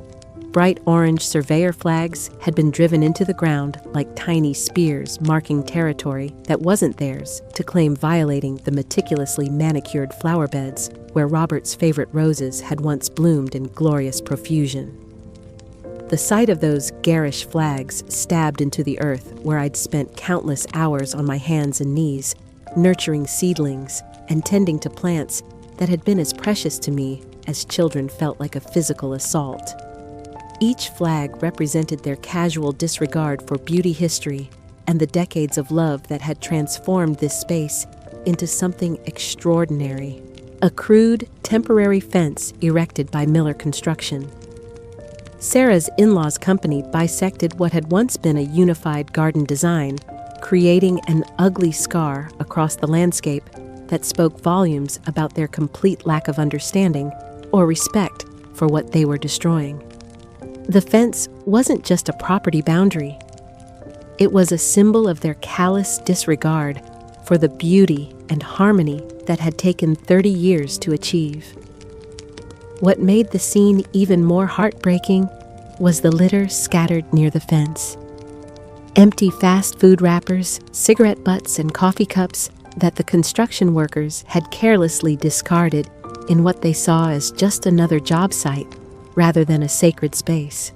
Bright orange surveyor flags had been driven into the ground like tiny spears marking territory that wasn't theirs to claim, violating the meticulously manicured flower beds where Robert's favorite roses had once bloomed in glorious profusion. The sight of those garish flags stabbed into the earth where I'd spent countless hours on my hands and knees, nurturing seedlings and tending to plants that had been as precious to me as children felt like a physical assault. Each flag represented their casual disregard for beauty history and the decades of love that had transformed this space into something extraordinary. A crude, temporary fence erected by Miller Construction. Sarah's in-laws' company bisected what had once been a unified garden design, creating an ugly scar across the landscape that spoke volumes about their complete lack of understanding or respect for what they were destroying. The fence wasn't just a property boundary. It was a symbol of their callous disregard for the beauty and harmony that had taken 30 years to achieve. What made the scene even more heartbreaking was the litter scattered near the fence. Empty fast food wrappers, cigarette butts, and coffee cups that the construction workers had carelessly discarded in what they saw as just another job site rather than a sacred space.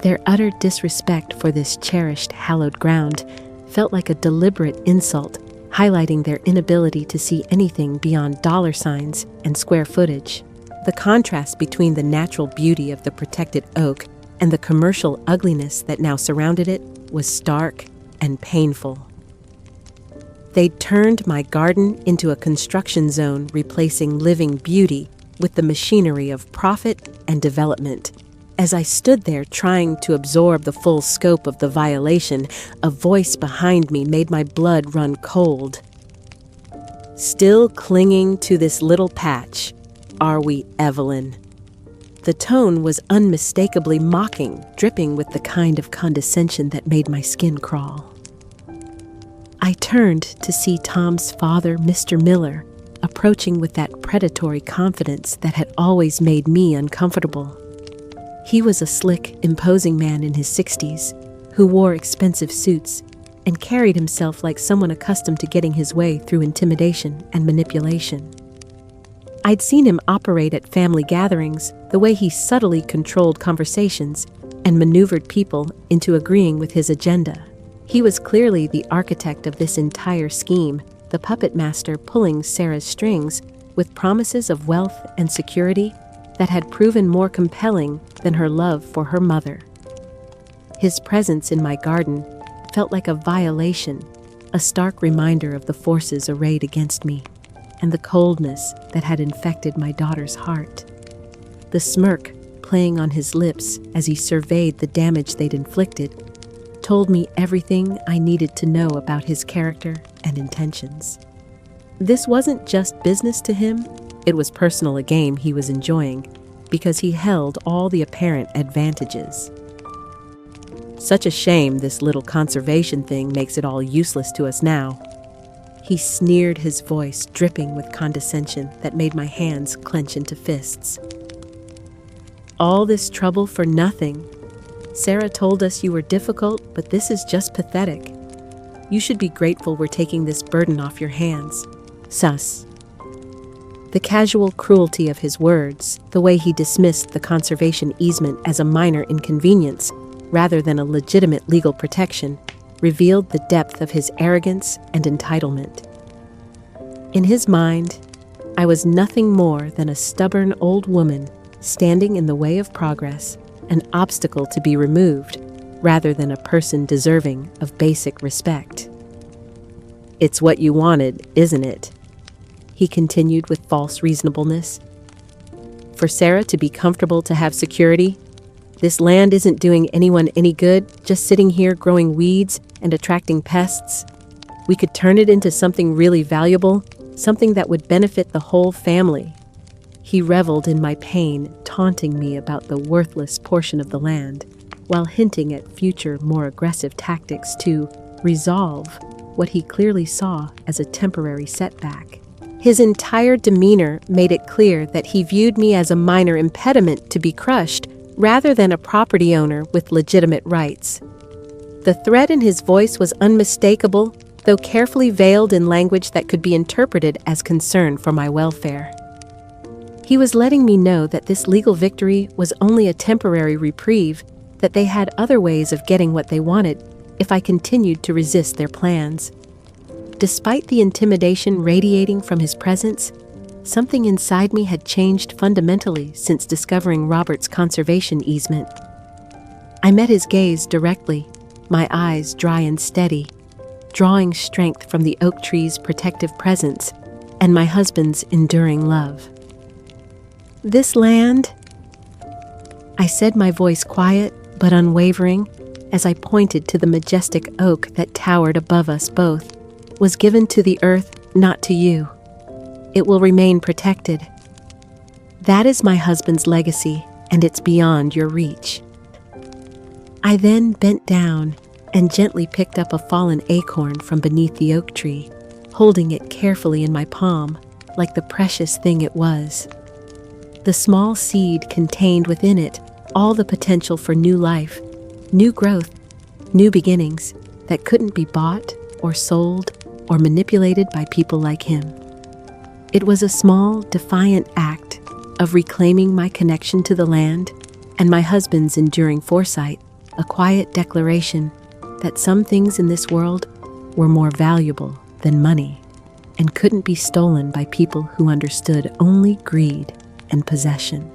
Their utter disrespect for this cherished, hallowed ground felt like a deliberate insult, highlighting their inability to see anything beyond dollar signs and square footage. The contrast between the natural beauty of the protected oak and the commercial ugliness that now surrounded it was stark and painful. They'd turned my garden into a construction zone, replacing living beauty with the machinery of profit and development. As I stood there trying to absorb the full scope of the violation, a voice behind me made my blood run cold. "Still clinging to this little patch, are we, Evelyn?" The tone was unmistakably mocking, dripping with the kind of condescension that made my skin crawl. I turned to see Tom's father, Mr. Miller, approaching with that predatory confidence that had always made me uncomfortable. He was a slick, imposing man in his 60s who wore expensive suits and carried himself like someone accustomed to getting his way through intimidation and manipulation. I'd seen him operate at family gatherings, the way he subtly controlled conversations and maneuvered people into agreeing with his agenda. He was clearly the architect of this entire scheme, the puppet master pulling Sarah's strings with promises of wealth and security that had proven more compelling than her love for her mother. His presence in my garden felt like a violation, a stark reminder of the forces arrayed against me and the coldness that had infected my daughter's heart. The smirk playing on his lips as he surveyed the damage they'd inflicted told me everything I needed to know about his character and intentions. This wasn't just business to him, it was personal a game he was enjoying because he held all the apparent advantages. Such a shame this little conservation thing makes it all useless to us now. He sneered, his voice dripping with condescension that made my hands clench into fists. All this trouble for nothing. Sarah told us you were difficult, but this is just pathetic. You should be grateful we're taking this burden off your hands. Sus. The casual cruelty of his words, the way he dismissed the conservation easement as a minor inconvenience rather than a legitimate legal protection, revealed the depth of his arrogance and entitlement. In his mind, I was nothing more than a stubborn old woman standing in the way of progress, an obstacle to be removed, rather than a person deserving of basic respect. It's what you wanted, isn't it? He continued with false reasonableness. For Sarah to be comfortable, to have security, this land isn't doing anyone any good, just sitting here growing weeds and attracting pests. We could turn it into something really valuable, something that would benefit the whole family. He reveled in my pain, taunting me about the worthless portion of the land, while hinting at future, more aggressive tactics to resolve what he clearly saw as a temporary setback. His entire demeanor made it clear that he viewed me as a minor impediment to be crushed, rather than a property owner with legitimate rights. The threat in his voice was unmistakable, though carefully veiled in language that could be interpreted as concern for my welfare. He was letting me know that this legal victory was only a temporary reprieve, that they had other ways of getting what they wanted if I continued to resist their plans. Despite the intimidation radiating from his presence, something inside me had changed fundamentally since discovering Robert's conservation easement. I met his gaze directly, my eyes dry and steady, drawing strength from the oak tree's protective presence and my husband's enduring love. This land, I said, my voice quiet but unwavering as I pointed to the majestic oak that towered above us both, was given to the earth, not to you. It will remain protected. That is my husband's legacy, and it's beyond your reach. I then bent down and gently picked up a fallen acorn from beneath the oak tree, holding it carefully in my palm, like the precious thing it was. The small seed contained within it all the potential for new life, new growth, new beginnings that couldn't be bought or sold or manipulated by people like him. It was a small, defiant act of reclaiming my connection to the land and my husband's enduring foresight, a quiet declaration that some things in this world were more valuable than money and couldn't be stolen by people who understood only greed and possession.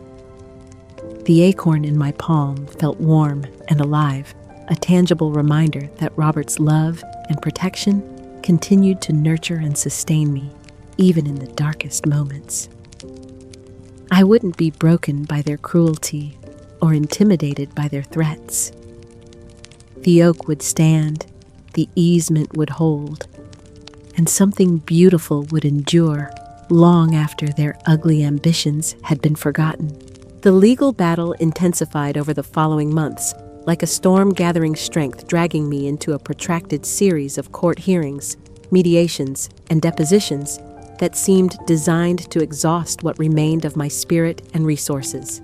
The acorn in my palm felt warm and alive, a tangible reminder that Robert's love and protection continued to nurture and sustain me, even in the darkest moments. I wouldn't be broken by their cruelty or intimidated by their threats. The oak would stand, the easement would hold, and something beautiful would endure long after their ugly ambitions had been forgotten. The legal battle intensified over the following months, like a storm gathering strength, dragging me into a protracted series of court hearings, mediations, and depositions that seemed designed to exhaust what remained of my spirit and resources.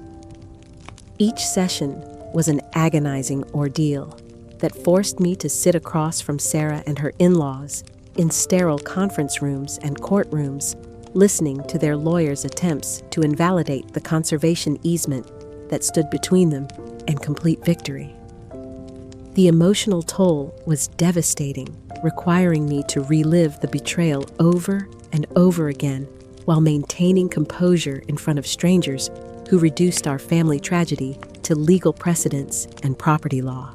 Each session was an agonizing ordeal that forced me to sit across from Sarah and her in-laws in sterile conference rooms and courtrooms, listening to their lawyers' attempts to invalidate the conservation easement that stood between them and complete victory. The emotional toll was devastating, requiring me to relive the betrayal over and over again while maintaining composure in front of strangers who reduced our family tragedy to legal precedents and property law.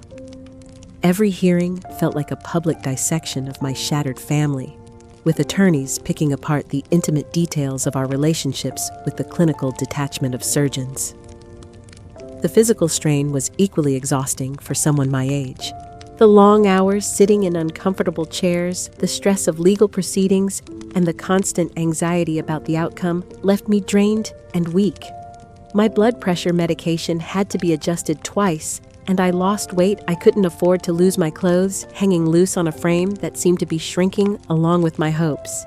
Every hearing felt like a public dissection of my shattered family, with attorneys picking apart the intimate details of our relationships with the clinical detachment of surgeons. The physical strain was equally exhausting for someone my age. The long hours sitting in uncomfortable chairs, the stress of legal proceedings, and the constant anxiety about the outcome left me drained and weak. My blood pressure medication had to be adjusted twice, and I lost weight I couldn't afford to lose my clothes, hanging loose on a frame that seemed to be shrinking along with my hopes.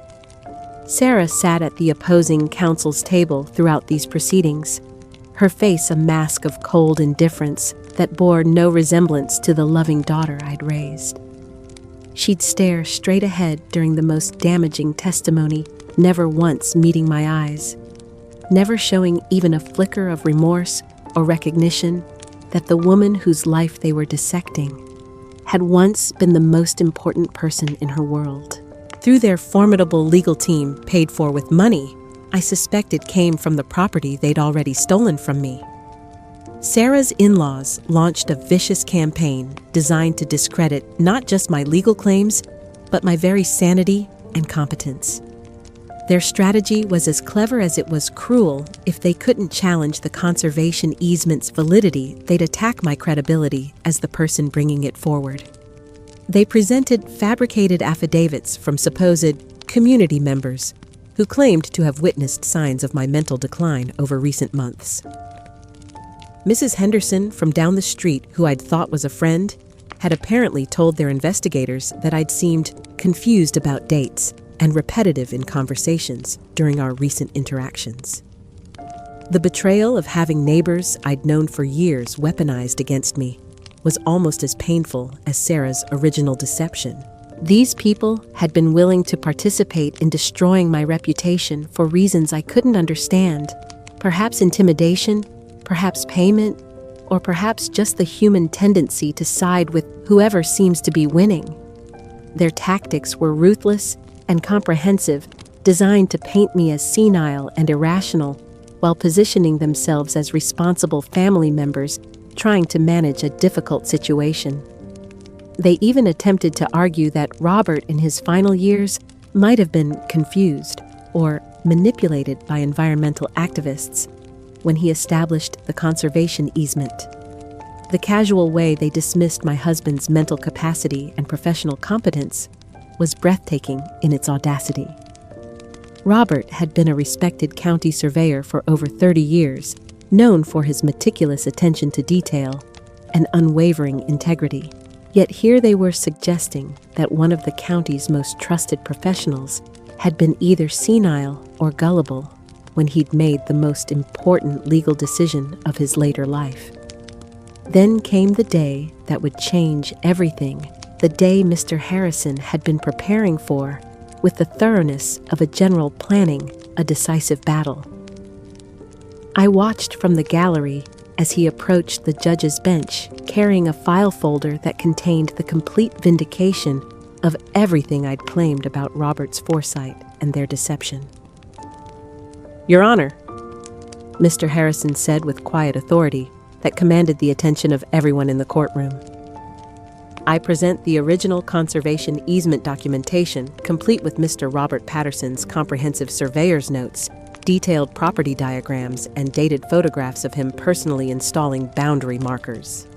Sarah sat at the opposing counsel's table throughout these proceedings, her face a mask of cold indifference that bore no resemblance to the loving daughter I'd raised. She'd stare straight ahead during the most damaging testimony, never once meeting my eyes, never showing even a flicker of remorse or recognition that the woman whose life they were dissecting had once been the most important person in her world. Through their formidable legal team paid for with money, I suspect it came from the property they'd already stolen from me. Sarah's in-laws launched a vicious campaign designed to discredit not just my legal claims, but my very sanity and competence. Their strategy was as clever as it was cruel. If they couldn't challenge the conservation easement's validity, they'd attack my credibility as the person bringing it forward. They presented fabricated affidavits from supposed community members who claimed to have witnessed signs of my mental decline over recent months. Mrs. Henderson from down the street, who I'd thought was a friend, had apparently told their investigators that I'd seemed confused about dates and repetitive in conversations during our recent interactions. The betrayal of having neighbors I'd known for years weaponized against me was almost as painful as Sarah's original deception. These people had been willing to participate in destroying my reputation for reasons I couldn't understand, perhaps intimidation, perhaps payment, or perhaps just the human tendency to side with whoever seems to be winning. Their tactics were ruthless and comprehensive, designed to paint me as senile and irrational, while positioning themselves as responsible family members trying to manage a difficult situation. They even attempted to argue that Robert in his final years might have been confused or manipulated by environmental activists when he established the conservation easement. The casual way they dismissed my husband's mental capacity and professional competence was breathtaking in its audacity. Robert had been a respected county surveyor for over 30 years, known for his meticulous attention to detail and unwavering integrity. Yet here they were suggesting that one of the county's most trusted professionals had been either senile or gullible when he'd made the most important legal decision of his later life. Then came the day that would change everything, the day Mr. Harrison had been preparing for, with the thoroughness of a general planning a decisive battle. I watched from the gallery as he approached the judge's bench, carrying a file folder that contained the complete vindication of everything I'd claimed about Robert's foresight and their deception. "Your Honor," Mr. Harrison said with quiet authority that commanded the attention of everyone in the courtroom, "I present the original conservation easement documentation, complete with Mr. Robert Patterson's comprehensive surveyor's notes, detailed property diagrams, and dated photographs of him personally installing boundary markers."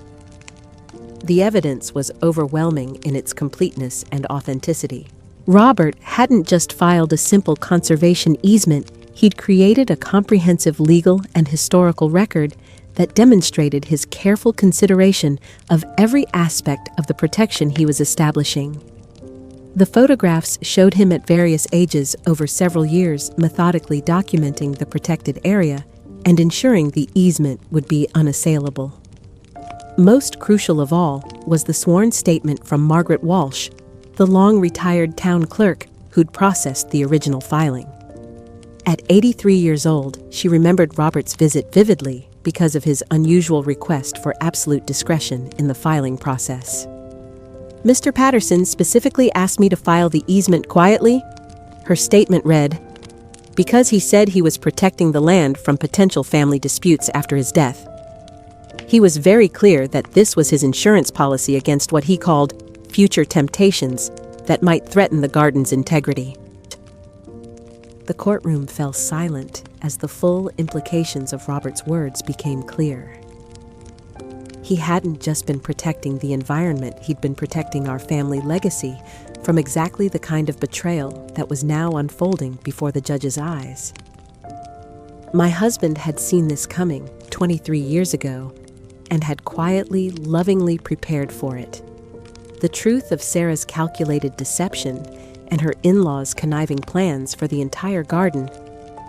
The evidence was overwhelming in its completeness and authenticity. Robert hadn't just filed a simple conservation easement, he'd created a comprehensive legal and historical record that demonstrated his careful consideration of every aspect of the protection he was establishing. The photographs showed him at various ages over several years methodically documenting the protected area and ensuring the easement would be unassailable. Most crucial of all was the sworn statement from Margaret Walsh, the long-retired town clerk who'd processed the original filing. At 83 years old, she remembered Robert's visit vividly because of his unusual request for absolute discretion in the filing process. "Mr. Patterson specifically asked me to file the easement quietly," her statement read, "because he said he was protecting the land from potential family disputes after his death. He was very clear that this was his insurance policy against what he called future temptations that might threaten the garden's integrity. The courtroom fell silent as the full implications of Robert's words became clear. He hadn't just been protecting the environment, he'd been protecting our family legacy from exactly the kind of betrayal that was now unfolding before the judge's eyes. My husband had seen this coming 23 years ago and had quietly, lovingly prepared for it. The truth of Sarah's calculated deception and her in-laws' conniving plans for the entire garden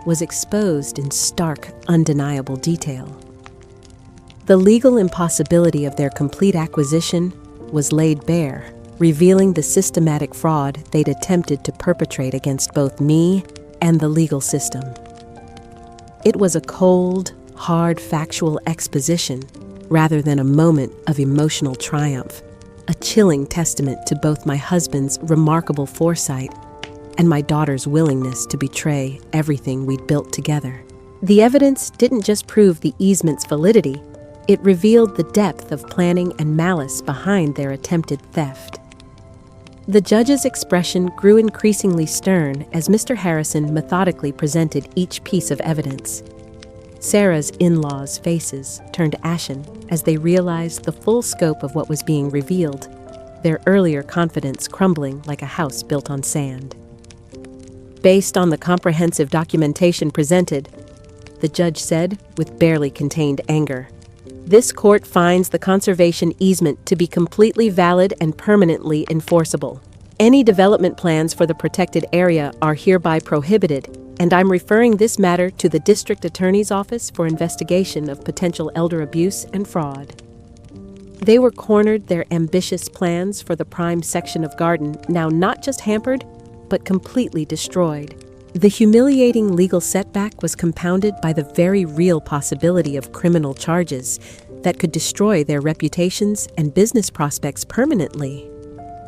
was exposed in stark, undeniable detail. The legal impossibility of their complete acquisition was laid bare, revealing the systematic fraud they'd attempted to perpetrate against both me and the legal system. It was a cold, hard, factual exposition rather than a moment of emotional triumph, a chilling testament to both my husband's remarkable foresight and my daughter's willingness to betray everything we'd built together. The evidence didn't just prove the easement's validity, it revealed the depth of planning and malice behind their attempted theft. The judge's expression grew increasingly stern as Mr. Harrison methodically presented each piece of evidence. Sarah's in-laws' faces turned ashen as they realized the full scope of what was being revealed, their earlier confidence crumbling like a house built on sand. Based on the comprehensive documentation presented, the judge said with barely contained anger, "This court finds the conservation easement to be completely valid and permanently enforceable. Any development plans for the protected area are hereby prohibited, and I'm referring this matter to the District Attorney's Office for investigation of potential elder abuse and fraud." They were cornered, their ambitious plans for the prime section of garden now not just hampered, but completely destroyed. The humiliating legal setback was compounded by the very real possibility of criminal charges that could destroy their reputations and business prospects permanently.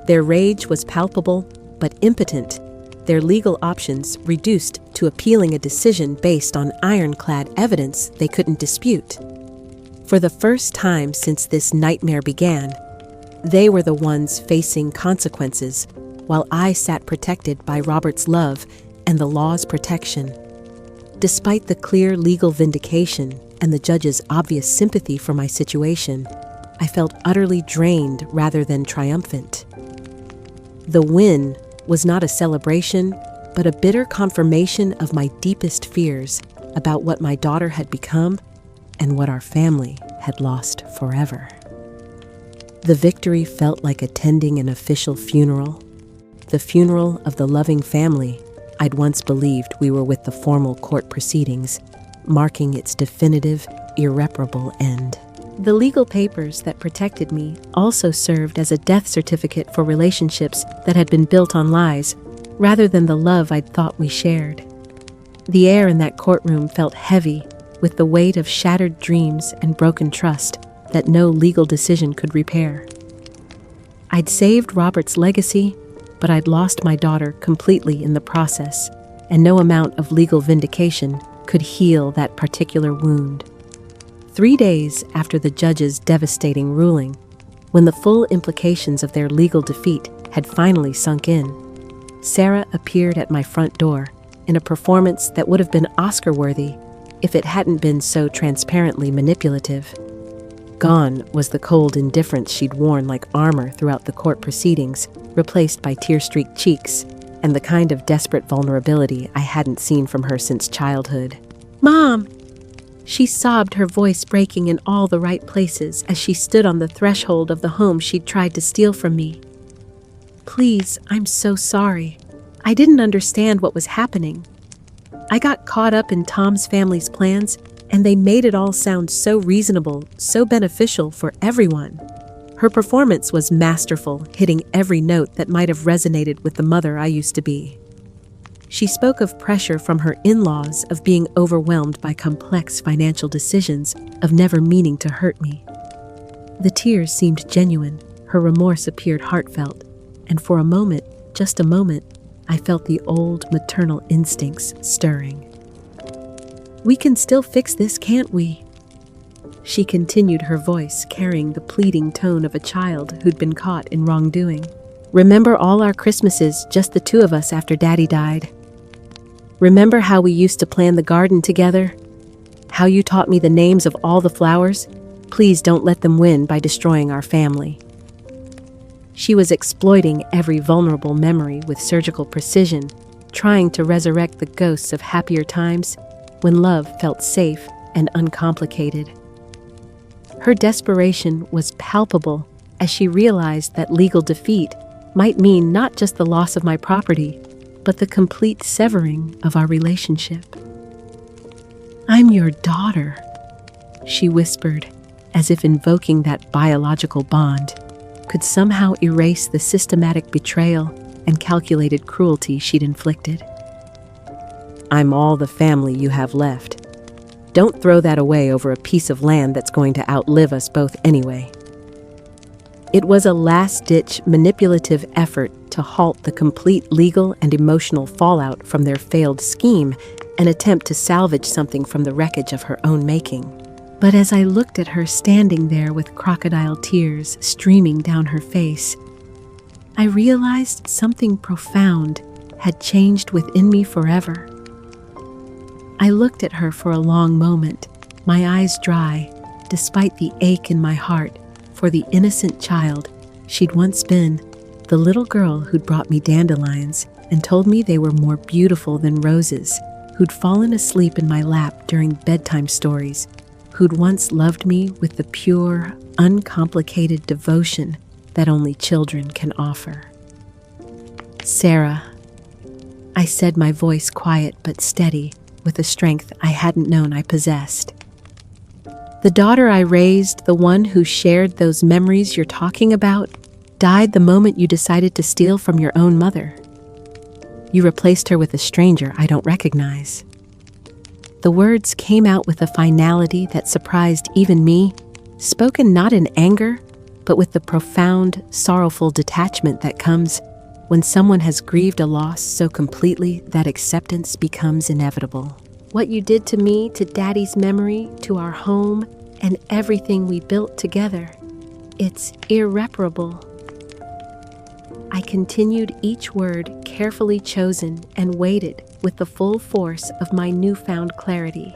Their rage was palpable, but impotent, their legal options reduced to appealing a decision based on ironclad evidence they couldn't dispute. For the first time since this nightmare began, they were the ones facing consequences, while I sat protected by Robert's love and the law's protection. Despite the clear legal vindication and the judge's obvious sympathy for my situation, I felt utterly drained rather than triumphant. The win was not a celebration, but a bitter confirmation of my deepest fears about what my daughter had become and what our family had lost forever. The victory felt like attending an official funeral, the funeral of the loving family I'd once believed we were with the formal court proceedings, marking its definitive, irreparable end. The legal papers that protected me also served as a death certificate for relationships that had been built on lies, rather than the love I'd thought we shared. The air in that courtroom felt heavy with the weight of shattered dreams and broken trust that no legal decision could repair. I'd saved Robert's legacy, but I'd lost my daughter completely in the process, and no amount of legal vindication could heal that particular wound. 3 days after the judge's devastating ruling, when the full implications of their legal defeat had finally sunk in, Sarah appeared at my front door in a performance that would have been Oscar-worthy if it hadn't been so transparently manipulative. Gone was the cold indifference she'd worn like armor throughout the court proceedings, replaced by tear-streaked cheeks and the kind of desperate vulnerability I hadn't seen from her since childhood. "Mom!" She sobbed, her voice breaking in all the right places as she stood on the threshold of the home she'd tried to steal from me. "Please, I'm so sorry. I didn't understand what was happening. I got caught up in Tom's family's plans, and they made it all sound so reasonable, so beneficial for everyone." Her performance was masterful, hitting every note that might have resonated with the mother I used to be. She spoke of pressure from her in-laws, of being overwhelmed by complex financial decisions, of never meaning to hurt me. The tears seemed genuine, her remorse appeared heartfelt, and for a moment, just a moment, I felt the old maternal instincts stirring. "We can still fix this, can't we?" she continued, her voice carrying the pleading tone of a child who'd been caught in wrongdoing. Remember all our Christmases, just the two of us after Daddy died? Remember how we used to plan the garden together? How you taught me the names of all the flowers? Please don't let them win by destroying our family. She was exploiting every vulnerable memory with surgical precision, trying to resurrect the ghosts of happier times when love felt safe and uncomplicated. Her desperation was palpable as she realized that legal defeat might mean not just the loss of my property, but the complete severing of our relationship. "I'm your daughter," she whispered, as if invoking that biological bond could somehow erase the systematic betrayal and calculated cruelty she'd inflicted. "I'm all the family you have left. Don't throw that away over a piece of land that's going to outlive us both anyway." It was a last-ditch manipulative effort to halt the complete legal and emotional fallout from their failed scheme, an attempt to salvage something from the wreckage of her own making. But as I looked at her standing there with crocodile tears streaming down her face, I realized something profound had changed within me forever. I looked at her for a long moment, my eyes dry, despite the ache in my heart for the innocent child she'd once been, the little girl who'd brought me dandelions and told me they were more beautiful than roses, who'd fallen asleep in my lap during bedtime stories, who'd once loved me with the pure, uncomplicated devotion that only children can offer. "Sarah," I said, my voice quiet but steady, with a strength I hadn't known I possessed. "The daughter I raised, the one who shared those memories you're talking about, died the moment you decided to steal from your own mother. You replaced her with a stranger I don't recognize." The words came out with a finality that surprised even me, spoken not in anger, but with the profound, sorrowful detachment that comes when someone has grieved a loss so completely that acceptance becomes inevitable. "What you did to me, to Daddy's memory, to our home, and everything we built together, it's irreparable." I continued, each word carefully chosen, and waited with the full force of my newfound clarity.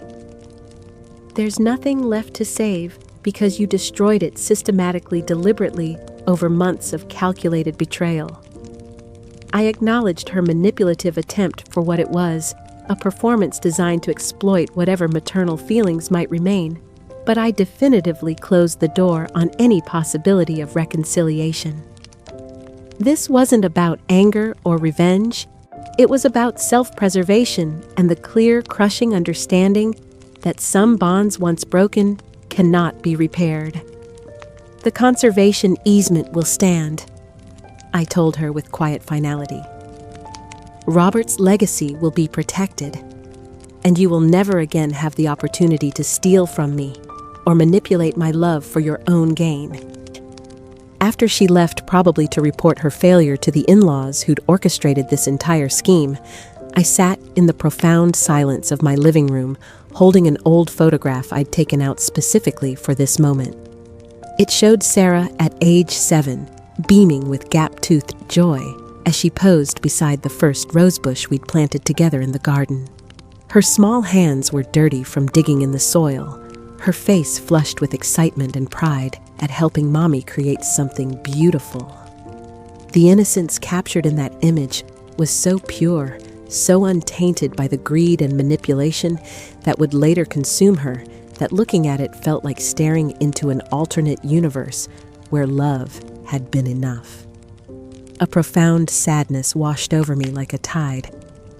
"There's nothing left to save because you destroyed it systematically, deliberately, over months of calculated betrayal." I acknowledged her manipulative attempt for what it was, a performance designed to exploit whatever maternal feelings might remain, but I definitively closed the door on any possibility of reconciliation. This wasn't about anger or revenge. It was about self-preservation and the clear, crushing understanding that some bonds once broken cannot be repaired. "The conservation easement will stand," I told her with quiet finality. "Robert's legacy will be protected, and you will never again have the opportunity to steal from me or manipulate my love for your own gain." After she left, probably to report her failure to the in-laws who'd orchestrated this entire scheme, I sat in the profound silence of my living room, holding an old photograph I'd taken out specifically for this moment. It showed Sarah at age 7, beaming with gap-toothed joy as she posed beside the first rosebush we'd planted together in the garden. Her small hands were dirty from digging in the soil, her face flushed with excitement and pride at helping Mommy create something beautiful. The innocence captured in that image was so pure, so untainted by the greed and manipulation that would later consume her, that looking at it felt like staring into an alternate universe where love had been enough. A profound sadness washed over me like a tide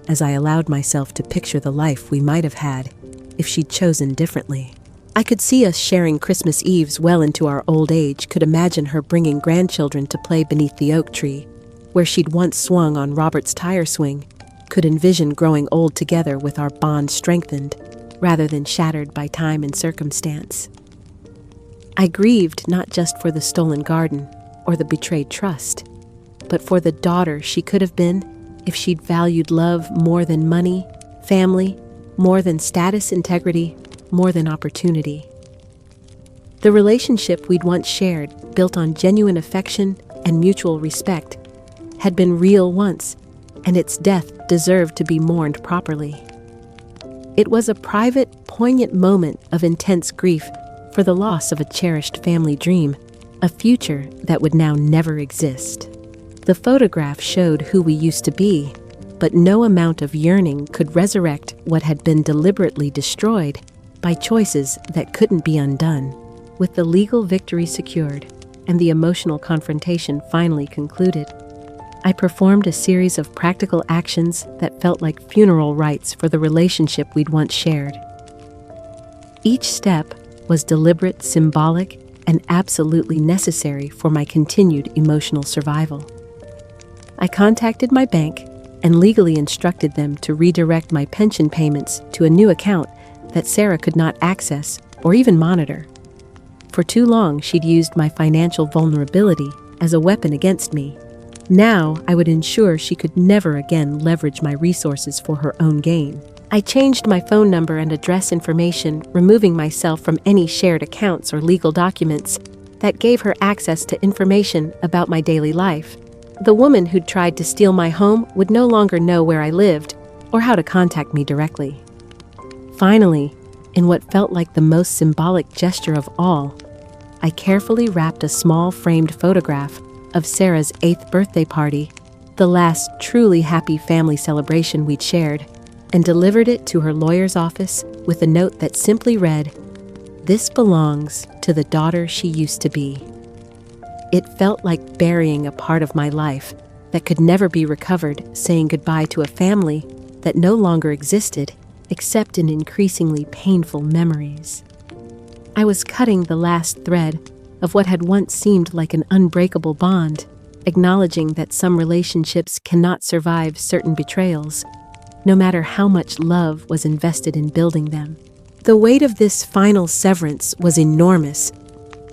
as I allowed myself to picture the life we might have had if she'd chosen differently. I could see us sharing Christmas Eves well into our old age, could imagine her bringing grandchildren to play beneath the oak tree, where she'd once swung on Robert's tire swing, could envision growing old together with our bond strengthened, rather than shattered by time and circumstance. I grieved not just for the stolen garden or the betrayed trust, but for the daughter she could have been if she'd valued love more than money, family, more than status, integrity, more than opportunity. The relationship we'd once shared, built on genuine affection and mutual respect, had been real once, and its death deserved to be mourned properly. It was a private, poignant moment of intense grief for the loss of a cherished family dream, a future that would now never exist. The photograph showed who we used to be, but no amount of yearning could resurrect what had been deliberately destroyed by choices that couldn't be undone. With the legal victory secured and the emotional confrontation finally concluded, I performed a series of practical actions that felt like funeral rites for the relationship we'd once shared. Each step was deliberate, symbolic, and absolutely necessary for my continued emotional survival. I contacted my bank and legally instructed them to redirect my pension payments to a new account that Sarah could not access or even monitor. For too long, she'd used my financial vulnerability as a weapon against me. Now, I would ensure she could never again leverage my resources for her own gain. I changed my phone number and address information, removing myself from any shared accounts or legal documents that gave her access to information about my daily life. The woman who'd tried to steal my home would no longer know where I lived or how to contact me directly. Finally, in what felt like the most symbolic gesture of all, I carefully wrapped a small framed photograph of Sarah's 8th birthday party, the last truly happy family celebration we'd shared, and delivered it to her lawyer's office with a note that simply read, "This belongs to the daughter she used to be." It felt like burying a part of my life that could never be recovered, saying goodbye to a family that no longer existed except in increasingly painful memories. I was cutting the last thread of what had once seemed like an unbreakable bond, acknowledging that some relationships cannot survive certain betrayals, no matter how much love was invested in building them. The weight of this final severance was enormous,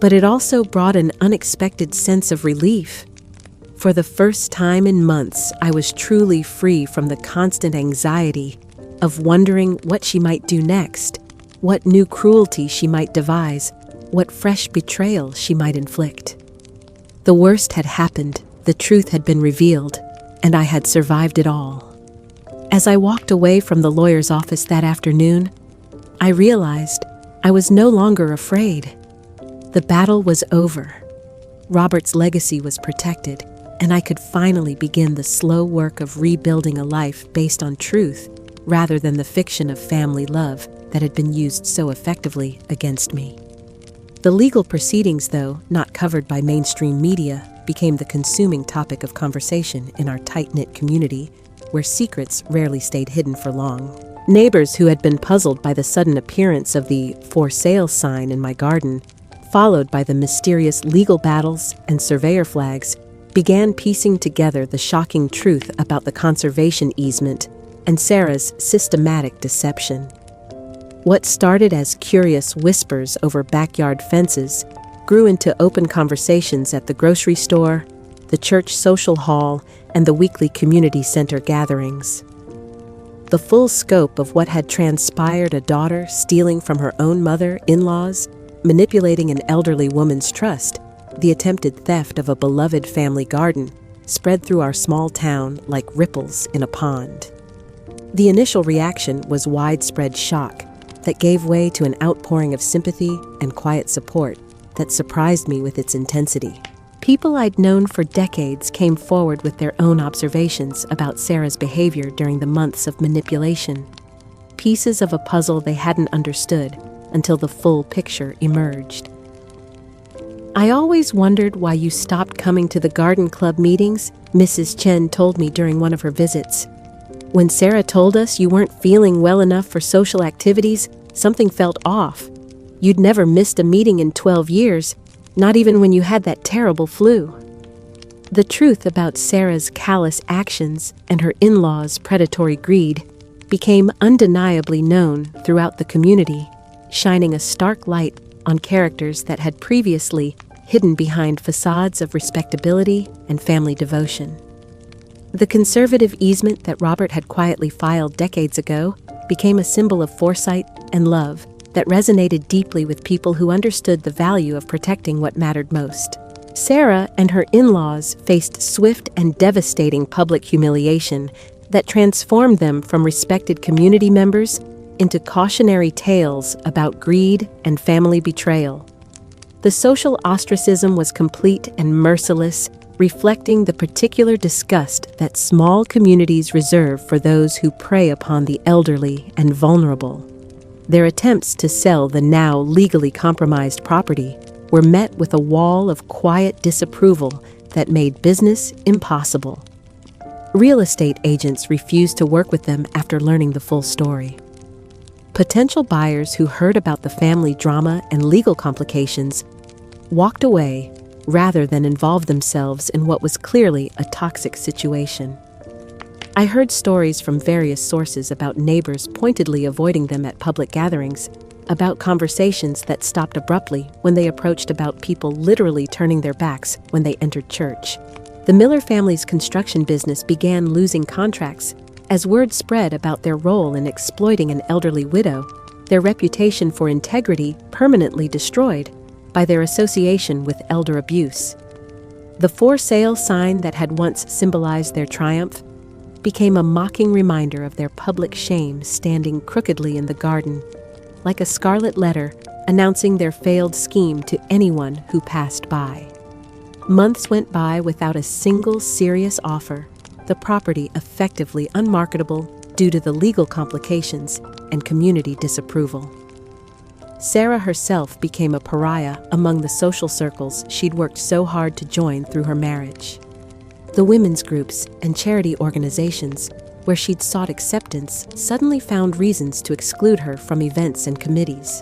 but it also brought an unexpected sense of relief. For the first time in months, I was truly free from the constant anxiety of wondering what she might do next, what new cruelty she might devise, what fresh betrayal she might inflict. The worst had happened, the truth had been revealed, and I had survived it all. As I walked away from the lawyer's office that afternoon, I realized I was no longer afraid. The battle was over. Robert's legacy was protected, and I could finally begin the slow work of rebuilding a life based on truth rather than the fiction of family love that had been used so effectively against me. The legal proceedings, though not covered by mainstream media, became the consuming topic of conversation in our tight-knit community, where secrets rarely stayed hidden for long. Neighbors who had been puzzled by the sudden appearance of the "for sale" sign in my garden, followed by the mysterious legal battles and surveyor flags, began piecing together the shocking truth about the conservation easement and Sarah's systematic deception. What started as curious whispers over backyard fences grew into open conversations at the grocery store, the church social hall, and the weekly community center gatherings. The full scope of what had transpired, a daughter stealing from her own mother, in-laws, manipulating an elderly woman's trust, the attempted theft of a beloved family garden, spread through our small town like ripples in a pond. The initial reaction was widespread shock that gave way to an outpouring of sympathy and quiet support that surprised me with its intensity. People I'd known for decades came forward with their own observations about Sarah's behavior during the months of manipulation, pieces of a puzzle they hadn't understood until the full picture emerged. "I always wondered why you stopped coming to the garden club meetings," Mrs. Chen told me during one of her visits. "When Sarah told us you weren't feeling well enough for social activities, something felt off. You'd never missed a meeting in 12 years, not even when you had that terrible flu." The truth about Sarah's callous actions and her in-laws' predatory greed became undeniably known throughout the community, shining a stark light on characters that had previously hidden behind facades of respectability and family devotion. The conservative easement that Robert had quietly filed decades ago became a symbol of foresight and love that resonated deeply with people who understood the value of protecting what mattered most. Sarah and her in-laws faced swift and devastating public humiliation that transformed them from respected community members into cautionary tales about greed and family betrayal. The social ostracism was complete and merciless, reflecting the particular disgust that small communities reserve for those who prey upon the elderly and vulnerable. Their attempts to sell the now legally compromised property were met with a wall of quiet disapproval that made business impossible. Real estate agents refused to work with them after learning the full story. Potential buyers who heard about the family drama and legal complications walked away rather than involve themselves in what was clearly a toxic situation. I heard stories from various sources about neighbors pointedly avoiding them at public gatherings, about conversations that stopped abruptly when they approached, about people literally turning their backs when they entered church. The Miller family's construction business began losing contracts as word spread about their role in exploiting an elderly widow, their reputation for integrity permanently destroyed by their association with elder abuse. The for sale sign that had once symbolized their triumph became a mocking reminder of their public shame, standing crookedly in the garden, like a scarlet letter announcing their failed scheme to anyone who passed by. Months went by without a single serious offer, the property effectively unmarketable due to the legal complications and community disapproval. Sarah herself became a pariah among the social circles she'd worked so hard to join through her marriage. The women's groups and charity organizations where she'd sought acceptance suddenly found reasons to exclude her from events and committees.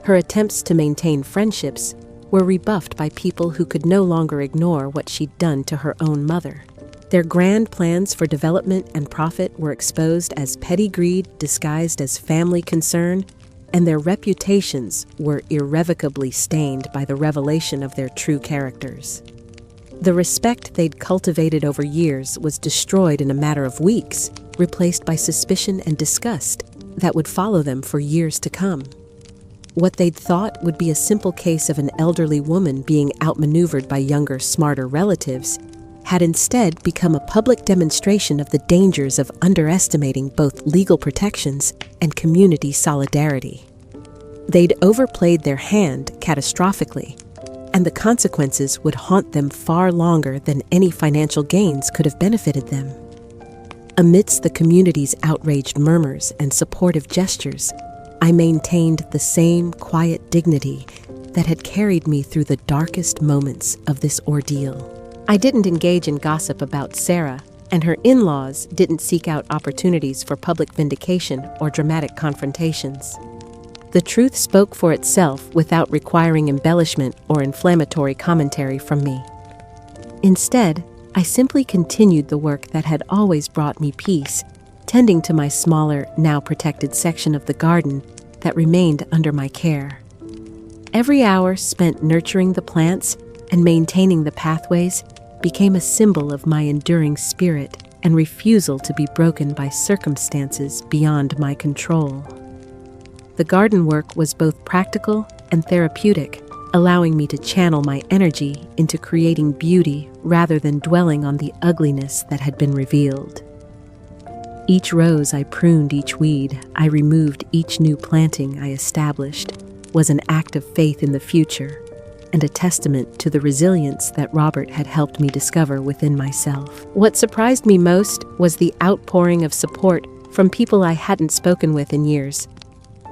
Her attempts to maintain friendships were rebuffed by people who could no longer ignore what she'd done to her own mother. Their grand plans for development and profit were exposed as petty greed disguised as family concern, and their reputations were irrevocably stained by the revelation of their true characters. The respect they'd cultivated over years was destroyed in a matter of weeks, replaced by suspicion and disgust that would follow them for years to come. What they'd thought would be a simple case of an elderly woman being outmaneuvered by younger, smarter relatives had instead become a public demonstration of the dangers of underestimating both legal protections and community solidarity. They'd overplayed their hand catastrophically, and the consequences would haunt them far longer than any financial gains could have benefited them. Amidst the community's outraged murmurs and supportive gestures, I maintained the same quiet dignity that had carried me through the darkest moments of this ordeal. I didn't engage in gossip about Sarah, and her in-laws didn't seek out opportunities for public vindication or dramatic confrontations. The truth spoke for itself without requiring embellishment or inflammatory commentary from me. Instead, I simply continued the work that had always brought me peace, tending to my smaller, now protected section of the garden that remained under my care. Every hour spent nurturing the plants and maintaining the pathways became a symbol of my enduring spirit and refusal to be broken by circumstances beyond my control. The garden work was both practical and therapeutic, allowing me to channel my energy into creating beauty rather than dwelling on the ugliness that had been revealed. Each rose I pruned, each weed I removed, each new planting I established was an act of faith in the future and a testament to the resilience that Robert had helped me discover within myself. What surprised me most was the outpouring of support from people I hadn't spoken with in years.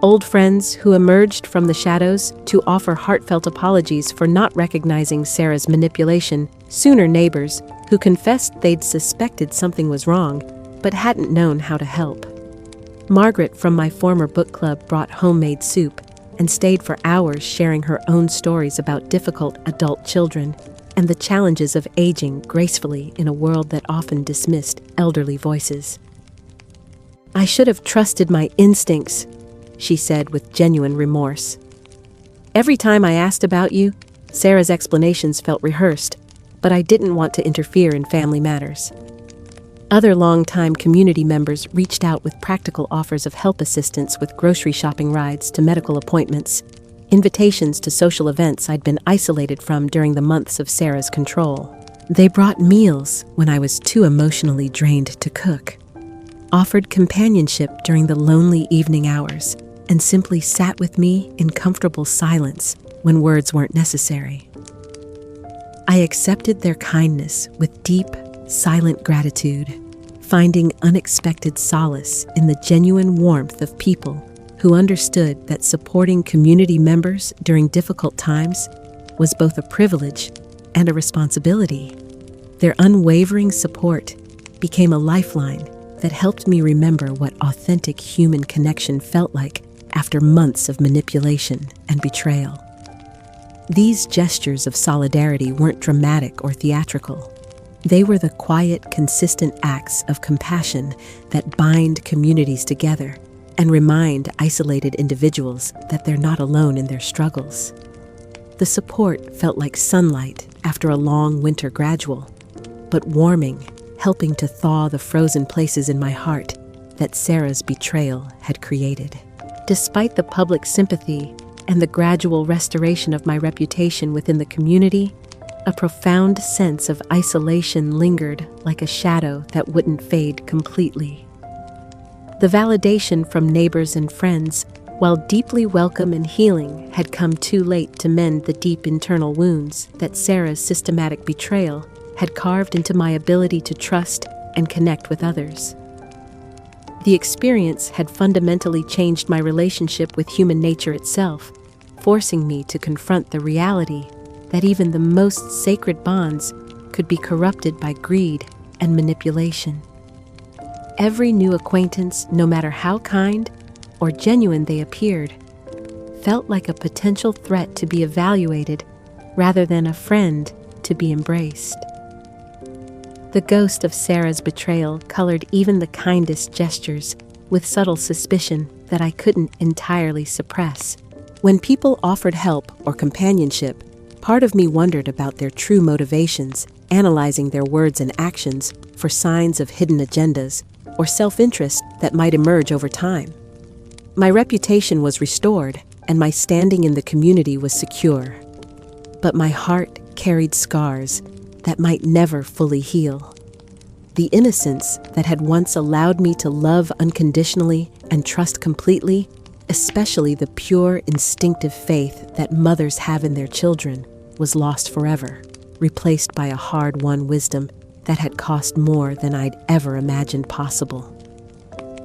Old friends who emerged from the shadows to offer heartfelt apologies for not recognizing Sarah's manipulation, sooner neighbors who confessed they'd suspected something was wrong but hadn't known how to help. Margaret from my former book club brought homemade soup and stayed for hours sharing her own stories about difficult adult children and the challenges of aging gracefully in a world that often dismissed elderly voices. "I should have trusted my instincts," she said with genuine remorse. "Every time I asked about you, Sarah's explanations felt rehearsed, but I didn't want to interfere in family matters." Other longtime community members reached out with practical offers of help assistance with grocery shopping rides to medical appointments, invitations to social events I'd been isolated from during the months of Sarah's control. They brought meals when I was too emotionally drained to cook, offered companionship during the lonely evening hours, and simply sat with me in comfortable silence when words weren't necessary. I accepted their kindness with deep, silent gratitude, finding unexpected solace in the genuine warmth of people who understood that supporting community members during difficult times was both a privilege and a responsibility. Their unwavering support became a lifeline that helped me remember what authentic human connection felt like after months of manipulation and betrayal. These gestures of solidarity weren't dramatic or theatrical. They were the quiet, consistent acts of compassion that bind communities together and remind isolated individuals that they're not alone in their struggles. The support felt like sunlight after a long winter gradual, but warming, helping to thaw the frozen places in my heart that Sarah's betrayal had created. Despite the public sympathy and the gradual restoration of my reputation within the community, a profound sense of isolation lingered like a shadow that wouldn't fade completely. The validation from neighbors and friends, while deeply welcome and healing, had come too late to mend the deep internal wounds that Sarah's systematic betrayal had carved into my ability to trust and connect with others. The experience had fundamentally changed my relationship with human nature itself, forcing me to confront the reality that even the most sacred bonds could be corrupted by greed and manipulation. Every new acquaintance, no matter how kind or genuine they appeared, felt like a potential threat to be evaluated rather than a friend to be embraced. The ghost of Sarah's betrayal colored even the kindest gestures with subtle suspicion that I couldn't entirely suppress. When people offered help or companionship, part of me wondered about their true motivations, analyzing their words and actions for signs of hidden agendas or self-interest that might emerge over time. My reputation was restored, and my standing in the community was secure. But my heart carried scars that might never fully heal. The innocence that had once allowed me to love unconditionally and trust completely, especially the pure, instinctive faith that mothers have in their children, was lost forever, replaced by a hard-won wisdom that had cost more than I'd ever imagined possible.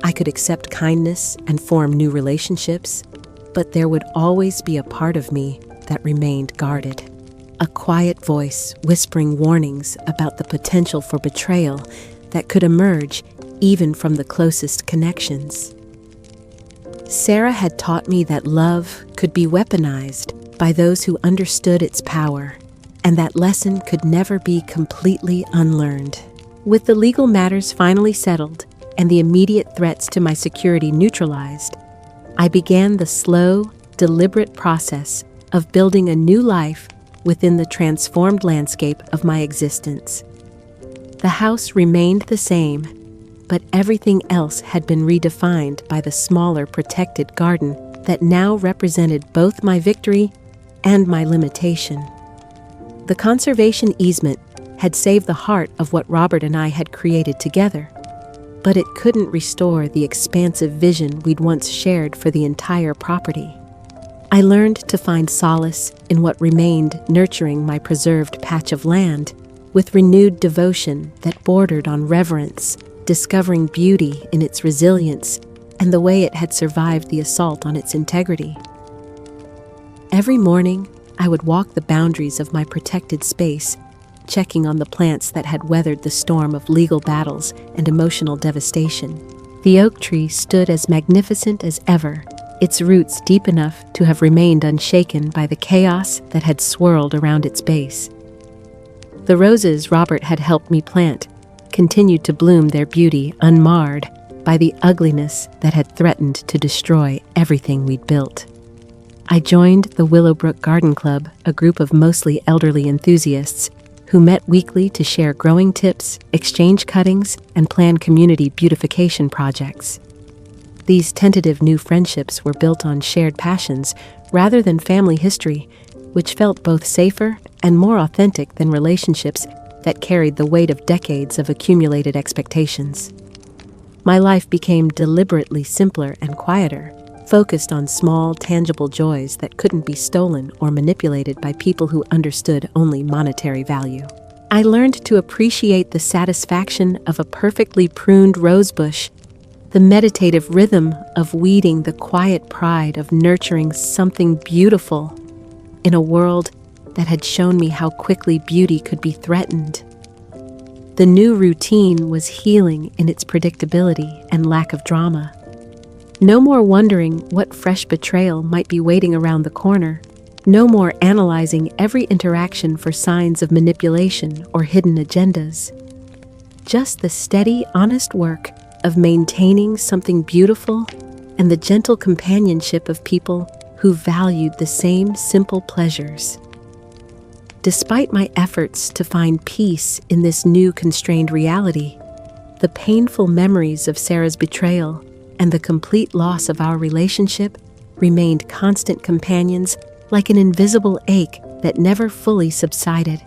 I could accept kindness and form new relationships, but there would always be a part of me that remained guarded. A quiet voice whispering warnings about the potential for betrayal that could emerge even from the closest connections. Sarah had taught me that love could be weaponized by those who understood its power, and that lesson could never be completely unlearned. With the legal matters finally settled and the immediate threats to my security neutralized, I began the slow, deliberate process of building a new life within the transformed landscape of my existence. The house remained the same, but everything else had been redefined by the smaller protected garden that now represented both my victory and my limitation. The conservation easement had saved the heart of what Robert and I had created together, but it couldn't restore the expansive vision we'd once shared for the entire property. I learned to find solace in what remained nurturing my preserved patch of land with renewed devotion that bordered on reverence, discovering beauty in its resilience and the way it had survived the assault on its integrity. Every morning, I would walk the boundaries of my protected space, checking on the plants that had weathered the storm of legal battles and emotional devastation. The oak tree stood as magnificent as ever, its roots deep enough to have remained unshaken by the chaos that had swirled around its base. The roses Robert had helped me plant continued to bloom their beauty unmarred by the ugliness that had threatened to destroy everything we'd built. I joined the Willowbrook Garden Club, a group of mostly elderly enthusiasts who met weekly to share growing tips, exchange cuttings, and plan community beautification projects. These tentative new friendships were built on shared passions rather than family history, which felt both safer and more authentic than relationships that carried the weight of decades of accumulated expectations. My life became deliberately simpler and quieter, focused on small, tangible joys that couldn't be stolen or manipulated by people who understood only monetary value. I learned to appreciate the satisfaction of a perfectly pruned rosebush, the meditative rhythm of weeding, the quiet pride of nurturing something beautiful in a world that had shown me how quickly beauty could be threatened. The new routine was healing in its predictability and lack of drama. No more wondering what fresh betrayal might be waiting around the corner. No more analyzing every interaction for signs of manipulation or hidden agendas. Just the steady, honest work of maintaining something beautiful and the gentle companionship of people who valued the same simple pleasures. Despite my efforts to find peace in this new constrained reality, the painful memories of Sarah's betrayal and the complete loss of our relationship remained constant companions, like an invisible ache that never fully subsided.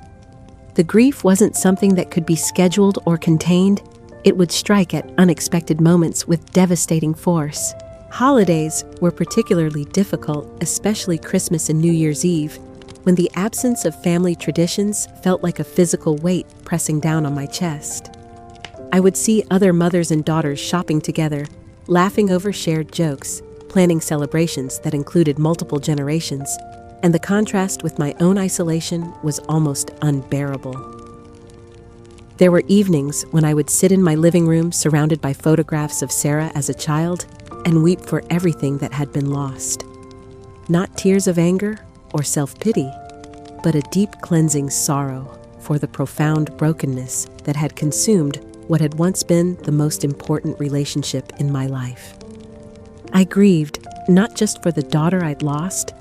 The grief wasn't something that could be scheduled or contained. It would strike at unexpected moments with devastating force. Holidays were particularly difficult, especially Christmas and New Year's Eve, when the absence of family traditions felt like a physical weight pressing down on my chest. I would see other mothers and daughters shopping together, laughing over shared jokes, planning celebrations that included multiple generations, and the contrast with my own isolation was almost unbearable. There were evenings when I would sit in my living room surrounded by photographs of Sarah as a child and weep for everything that had been lost. Not tears of anger or self-pity, but a deep cleansing sorrow for the profound brokenness that had consumed what had once been the most important relationship in my life. I grieved not just for the daughter I'd lost,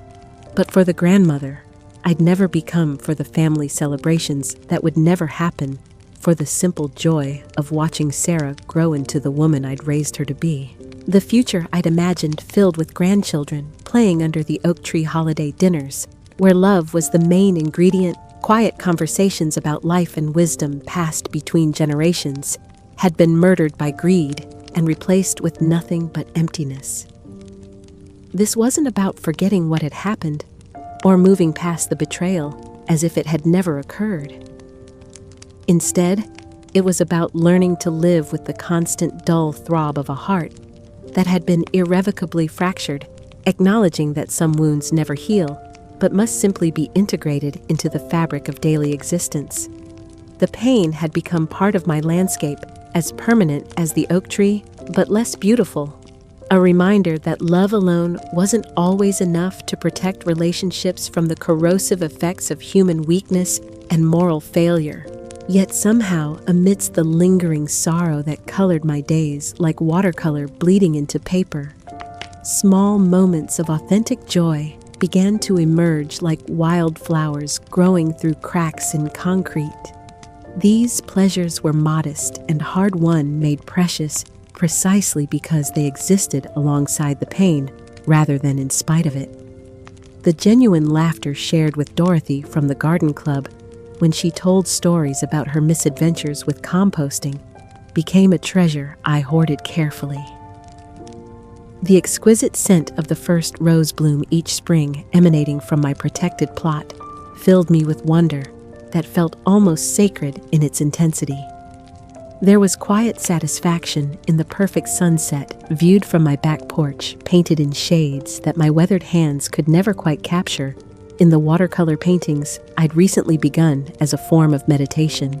but for the grandmother I'd never become, for the family celebrations that would never happen, for the simple joy of watching Sarah grow into the woman I'd raised her to be. The future I'd imagined filled with grandchildren playing under the oak tree holiday dinners, where love was the main ingredient. Quiet conversations about life and wisdom passed between generations had been murdered by greed and replaced with nothing but emptiness. This wasn't about forgetting what had happened or moving past the betrayal as if it had never occurred. Instead, it was about learning to live with the constant dull throb of a heart that had been irrevocably fractured, acknowledging that some wounds never heal, but must simply be integrated into the fabric of daily existence. The pain had become part of my landscape, as permanent as the oak tree, but less beautiful. A reminder that love alone wasn't always enough to protect relationships from the corrosive effects of human weakness and moral failure. Yet somehow, amidst the lingering sorrow that colored my days like watercolor bleeding into paper, small moments of authentic joy began to emerge like wildflowers growing through cracks in concrete. These pleasures were modest and hard-won, made precious precisely because they existed alongside the pain rather than in spite of it. The genuine laughter shared with Dorothy from the garden club when she told stories about her misadventures with composting became a treasure I hoarded carefully. The exquisite scent of the first rose bloom each spring emanating from my protected plot filled me with wonder that felt almost sacred in its intensity. There was quiet satisfaction in the perfect sunset viewed from my back porch, painted in shades that my weathered hands could never quite capture, in the watercolor paintings I'd recently begun as a form of meditation.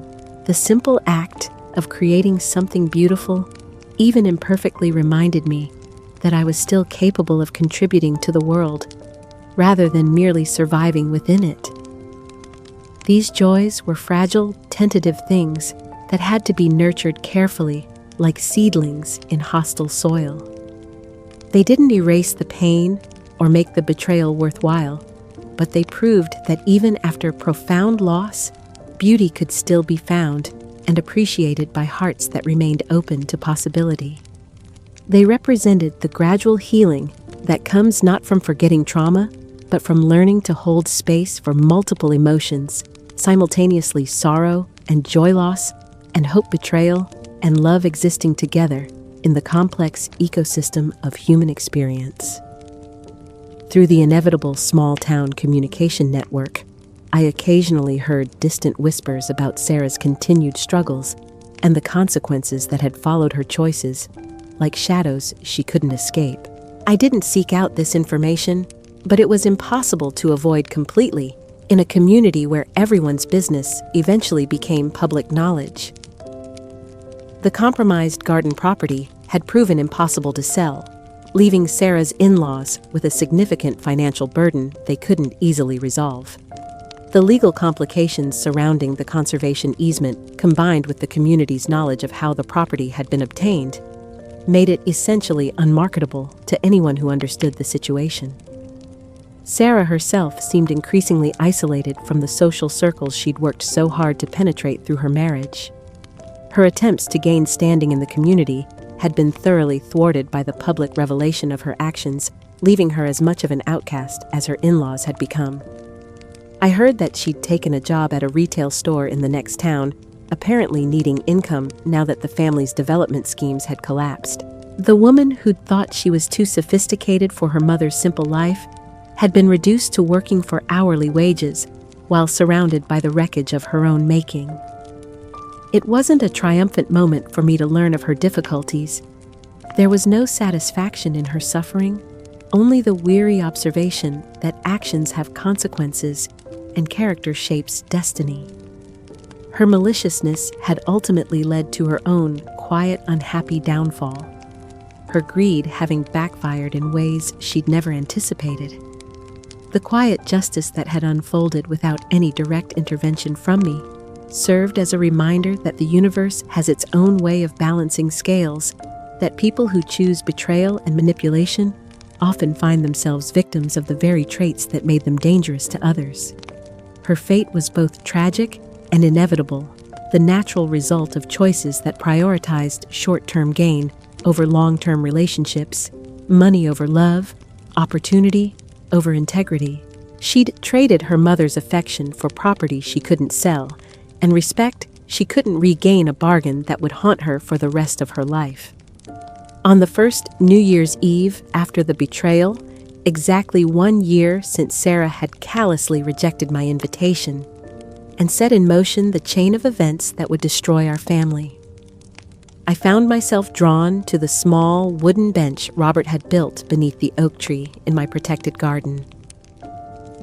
The simple act of creating something beautiful, even imperfectly, reminded me that I was still capable of contributing to the world, rather than merely surviving within it. These joys were fragile, tentative things that had to be nurtured carefully, like seedlings in hostile soil. They didn't erase the pain or make the betrayal worthwhile, but they proved that even after profound loss, beauty could still be found and appreciated by hearts that remained open to possibility. They represented the gradual healing that comes not from forgetting trauma, but from learning to hold space for multiple emotions, simultaneously sorrow and joy loss, and hope betrayal, and love existing together in the complex ecosystem of human experience. Through the inevitable small-town communication network, I occasionally heard distant whispers about Sarah's continued struggles and the consequences that had followed her choices, like shadows she couldn't escape. I didn't seek out this information, but it was impossible to avoid completely in a community where everyone's business eventually became public knowledge. The compromised garden property had proven impossible to sell, leaving Sarah's in-laws with a significant financial burden they couldn't easily resolve. The legal complications surrounding the conservation easement, combined with the community's knowledge of how the property had been obtained, made it essentially unmarketable to anyone who understood the situation. Sarah herself seemed increasingly isolated from the social circles she'd worked so hard to penetrate through her marriage. Her attempts to gain standing in the community had been thoroughly thwarted by the public revelation of her actions, leaving her as much of an outcast as her in-laws had become. I heard that she'd taken a job at a retail store in the next town, apparently needing income now that the family's development schemes had collapsed. The woman who'd thought she was too sophisticated for her mother's simple life had been reduced to working for hourly wages while surrounded by the wreckage of her own making. It wasn't a triumphant moment for me to learn of her difficulties. There was no satisfaction in her suffering, only the weary observation that actions have consequences and character shapes destiny. Her maliciousness had ultimately led to her own quiet, unhappy downfall, her greed having backfired in ways she'd never anticipated. The quiet justice that had unfolded without any direct intervention from me served as a reminder that the universe has its own way of balancing scales, that people who choose betrayal and manipulation often find themselves victims of the very traits that made them dangerous to others. Her fate was both tragic and inevitable, the natural result of choices that prioritized short-term gain over long-term relationships, money over love, opportunity over integrity. She'd traded her mother's affection for property she couldn't sell, and respect she couldn't regain, a bargain that would haunt her for the rest of her life. On the first New Year's Eve after the betrayal, exactly 1 year since Sarah had callously rejected my invitation and set in motion the chain of events that would destroy our family, I found myself drawn to the small wooden bench Robert had built beneath the oak tree in my protected garden.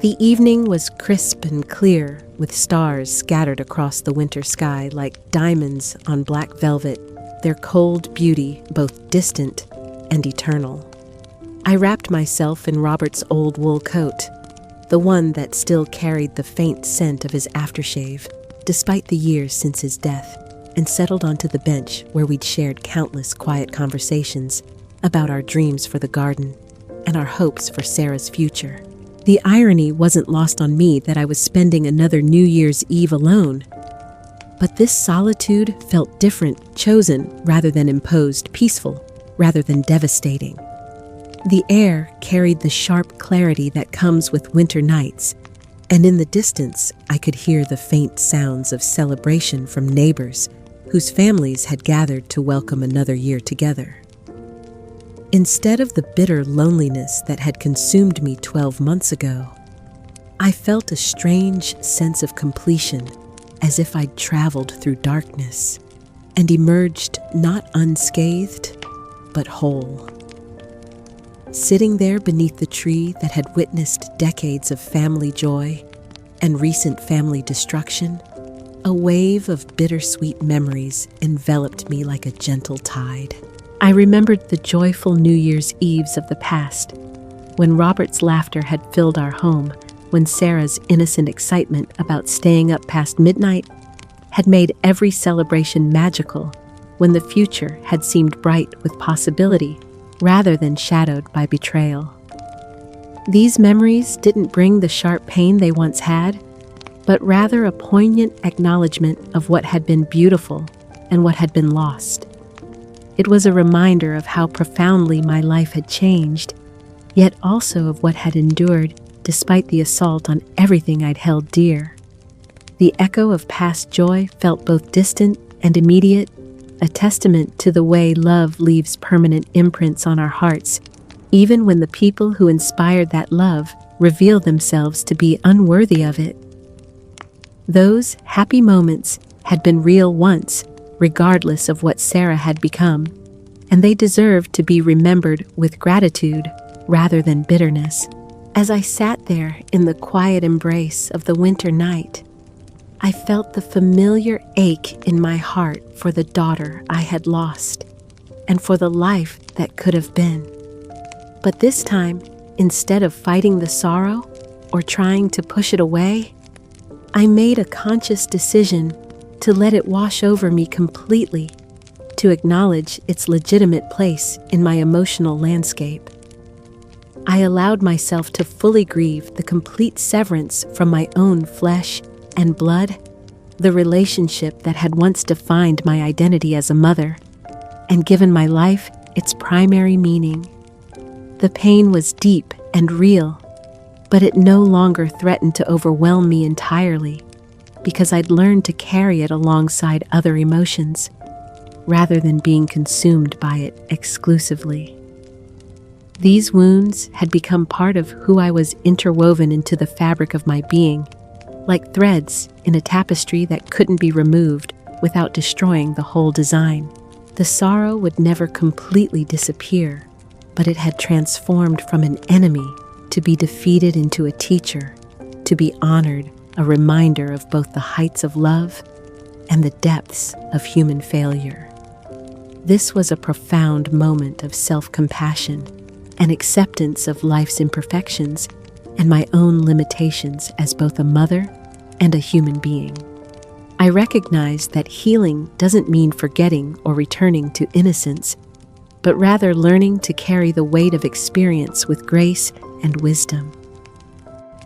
The evening was crisp and clear, with stars scattered across the winter sky like diamonds on black velvet, their cold beauty both distant and eternal. I wrapped myself in Robert's old wool coat, the one that still carried the faint scent of his aftershave, despite the years since his death, and settled onto the bench where we'd shared countless quiet conversations about our dreams for the garden and our hopes for Sarah's future. The irony wasn't lost on me that I was spending another New Year's Eve alone. But this solitude felt different, chosen rather than imposed, peaceful rather than devastating. The air carried the sharp clarity that comes with winter nights, and in the distance I could hear the faint sounds of celebration from neighbors whose families had gathered to welcome another year together. Instead of the bitter loneliness that had consumed me 12 months ago, I felt a strange sense of completion, as if I'd traveled through darkness and emerged not unscathed, but whole. Sitting there beneath the tree that had witnessed decades of family joy and recent family destruction, a wave of bittersweet memories enveloped me like a gentle tide. I remembered the joyful New Year's Eves of the past, when Robert's laughter had filled our home, when Sarah's innocent excitement about staying up past midnight had made every celebration magical, when the future had seemed bright with possibility rather than shadowed by betrayal. These memories didn't bring the sharp pain they once had, but rather a poignant acknowledgement of what had been beautiful and what had been lost. It was a reminder of how profoundly my life had changed, yet also of what had endured despite the assault on everything I'd held dear. The echo of past joy felt both distant and immediate, a testament to the way love leaves permanent imprints on our hearts, even when the people who inspired that love reveal themselves to be unworthy of it. Those happy moments had been real once, regardless of what Sarah had become, and they deserved to be remembered with gratitude rather than bitterness. As I sat there in the quiet embrace of the winter night, I felt the familiar ache in my heart for the daughter I had lost and for the life that could have been. But this time, instead of fighting the sorrow or trying to push it away, I made a conscious decision to let it wash over me completely, to acknowledge its legitimate place in my emotional landscape. I allowed myself to fully grieve the complete severance from my own flesh and blood, the relationship that had once defined my identity as a mother and given my life its primary meaning. The pain was deep and real, but it no longer threatened to overwhelm me entirely because I'd learned to carry it alongside other emotions rather than being consumed by it exclusively. These wounds had become part of who I was, interwoven into the fabric of my being, like threads in a tapestry that couldn't be removed without destroying the whole design. The sorrow would never completely disappear, but it had transformed from an enemy to be defeated into a teacher, to be honored, a reminder of both the heights of love and the depths of human failure. This was a profound moment of self-compassion and acceptance of life's imperfections and my own limitations as both a mother and a human being. I recognized that healing doesn't mean forgetting or returning to innocence, but rather learning to carry the weight of experience with grace and wisdom.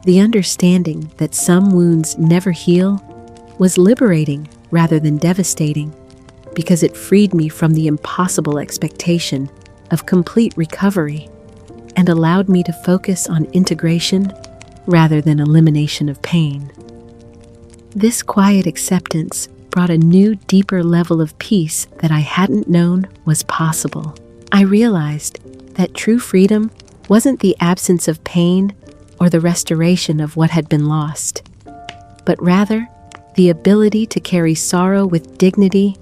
The understanding that some wounds never heal was liberating rather than devastating, because it freed me from the impossible expectation of complete recovery and allowed me to focus on integration rather than elimination of pain. This quiet acceptance brought a new, deeper level of peace that I hadn't known was possible. I realized that true freedom wasn't the absence of pain or the restoration of what had been lost, but rather the ability to carry sorrow with dignity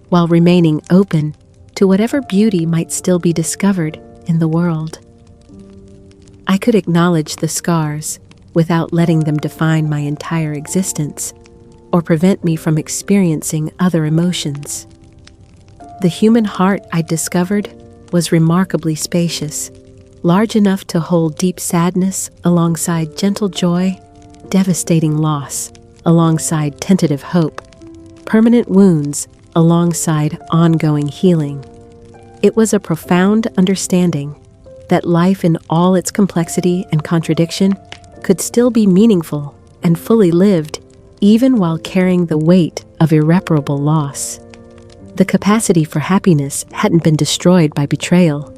while remaining open to whatever beauty might still be discovered in the world. I could acknowledge the scars without letting them define my entire existence or prevent me from experiencing other emotions. The human heart I discovered was remarkably spacious, large enough to hold deep sadness alongside gentle joy, devastating loss alongside tentative hope, permanent wounds alongside ongoing healing. It was a profound understanding that life in all its complexity and contradiction could still be meaningful and fully lived, even while carrying the weight of irreparable loss. The capacity for happiness hadn't been destroyed by betrayal.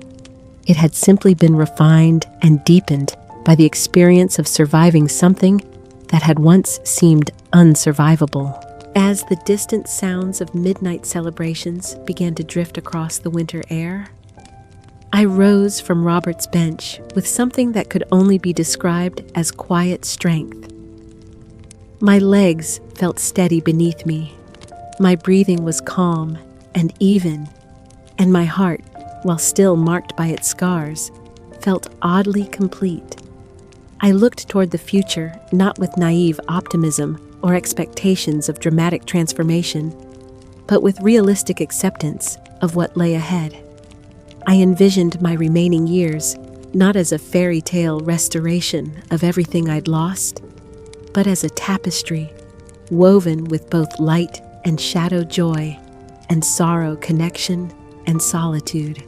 It had simply been refined and deepened by the experience of surviving something that had once seemed unsurvivable. As the distant sounds of midnight celebrations began to drift across the winter air, I rose from Robert's bench with something that could only be described as quiet strength. My legs felt steady beneath me. My breathing was calm and even, and my heart, while still marked by its scars, felt oddly complete. I looked toward the future, not with naive optimism or expectations of dramatic transformation, but with realistic acceptance of what lay ahead. I envisioned my remaining years not as a fairy tale restoration of everything I'd lost, but as a tapestry woven with both light and shadow, joy and sorrow, connection and solitude.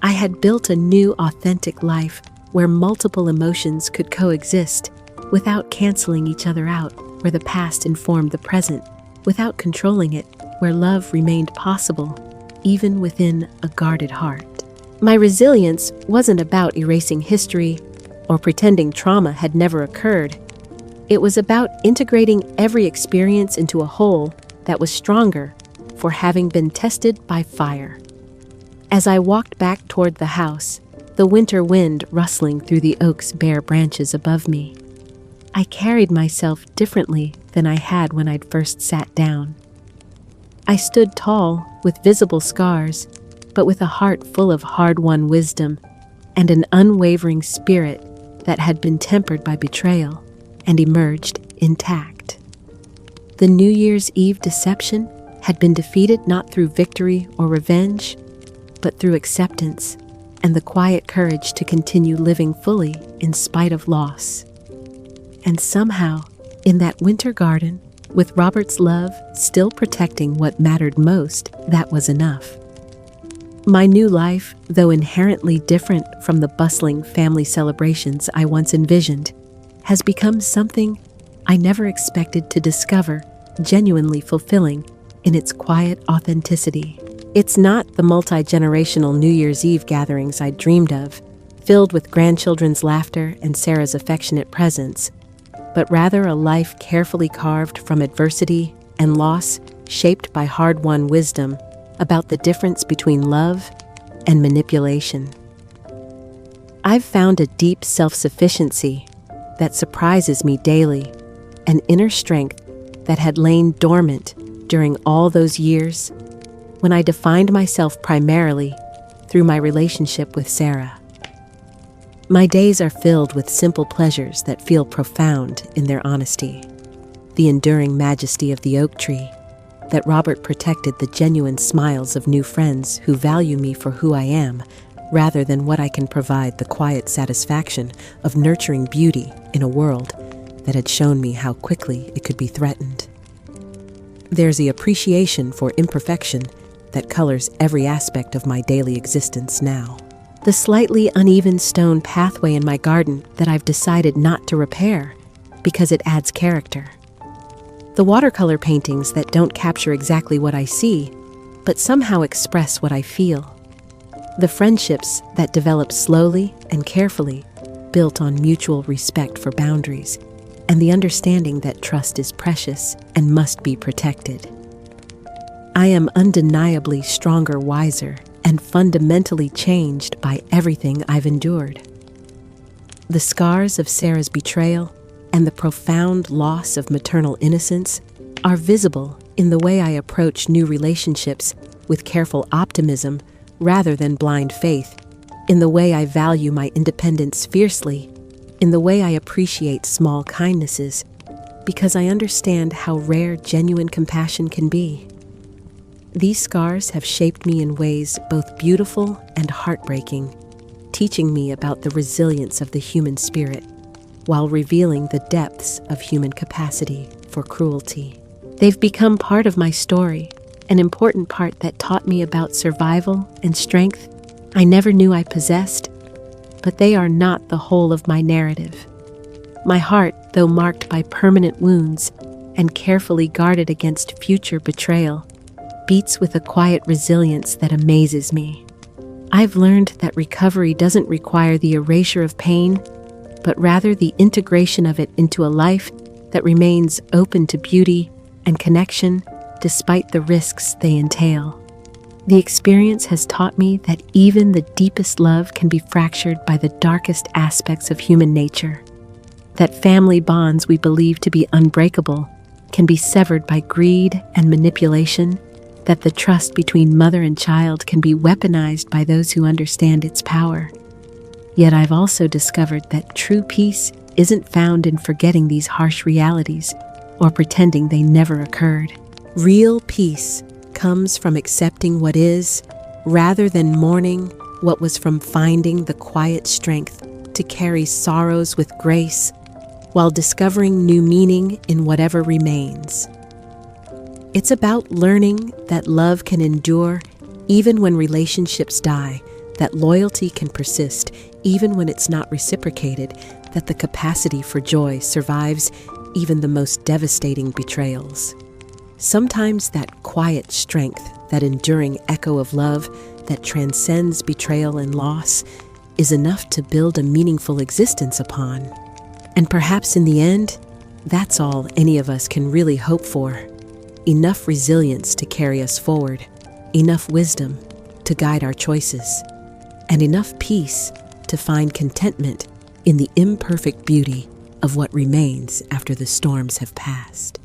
I had built a new, authentic life where multiple emotions could coexist without canceling each other out. where the past informed the present without controlling it, where love remained possible, even within a guarded heart. My resilience wasn't about erasing history or pretending trauma had never occurred. It was about integrating every experience into a whole that was stronger for having been tested by fire. As I walked back toward the house, the winter wind rustling through the oak's bare branches above me, I carried myself differently than I had when I'd first sat down. I stood tall, with visible scars, but with a heart full of hard-won wisdom and an unwavering spirit that had been tempered by betrayal and emerged intact. The New Year's Eve deception had been defeated not through victory or revenge, but through acceptance and the quiet courage to continue living fully in spite of loss. And somehow, in that winter garden, with Robert's love still protecting what mattered most, that was enough. My new life, though inherently different from the bustling family celebrations I once envisioned, has become something I never expected to discover genuinely fulfilling in its quiet authenticity. It's not the multi-generational New Year's Eve gatherings I dreamed of, filled with grandchildren's laughter and Sarah's affectionate presence, but rather a life carefully carved from adversity and loss, shaped by hard-won wisdom about the difference between love and manipulation. I've found a deep self-sufficiency that surprises me daily, an inner strength that had lain dormant during all those years when I defined myself primarily through my relationship with Sarah. My days are filled with simple pleasures that feel profound in their honesty. The enduring majesty of the oak tree, that Robert protected the genuine smiles of new friends who value me for who I am, rather than what I can provide, the quiet satisfaction of nurturing beauty in a world that had shown me how quickly it could be threatened. There's the appreciation for imperfection that colors every aspect of my daily existence now. The slightly uneven stone pathway in my garden that I've decided not to repair because it adds character. The watercolor paintings that don't capture exactly what I see, but somehow express what I feel. The friendships that develop slowly and carefully, built on mutual respect for boundaries, and the understanding that trust is precious and must be protected. I am undeniably stronger, wiser, and fundamentally changed by everything I've endured. The scars of Sarah's betrayal and the profound loss of maternal innocence are visible in the way I approach new relationships with careful optimism rather than blind faith, in the way I value my independence fiercely, in the way I appreciate small kindnesses, because I understand how rare genuine compassion can be. These scars have shaped me in ways both beautiful and heartbreaking, teaching me about the resilience of the human spirit, while revealing the depths of human capacity for cruelty. They've become part of my story, an important part that taught me about survival and strength I never knew I possessed, but they are not the whole of my narrative. My heart, though marked by permanent wounds and carefully guarded against future betrayal, beats with a quiet resilience that amazes me. I've learned that recovery doesn't require the erasure of pain, but rather the integration of it into a life that remains open to beauty and connection despite the risks they entail. The experience has taught me that even the deepest love can be fractured by the darkest aspects of human nature, that family bonds we believe to be unbreakable can be severed by greed and manipulation, that the trust between mother and child can be weaponized by those who understand its power. Yet I've also discovered that true peace isn't found in forgetting these harsh realities or pretending they never occurred. Real peace comes from accepting what is, rather than mourning what was, from finding the quiet strength to carry sorrows with grace, while discovering new meaning in whatever remains. It's about learning that love can endure even when relationships die, that loyalty can persist even when it's not reciprocated, that the capacity for joy survives even the most devastating betrayals. Sometimes that quiet strength, that enduring echo of love that transcends betrayal and loss, is enough to build a meaningful existence upon. And perhaps in the end, that's all any of us can really hope for. Enough resilience to carry us forward, enough wisdom to guide our choices, and enough peace to find contentment in the imperfect beauty of what remains after the storms have passed.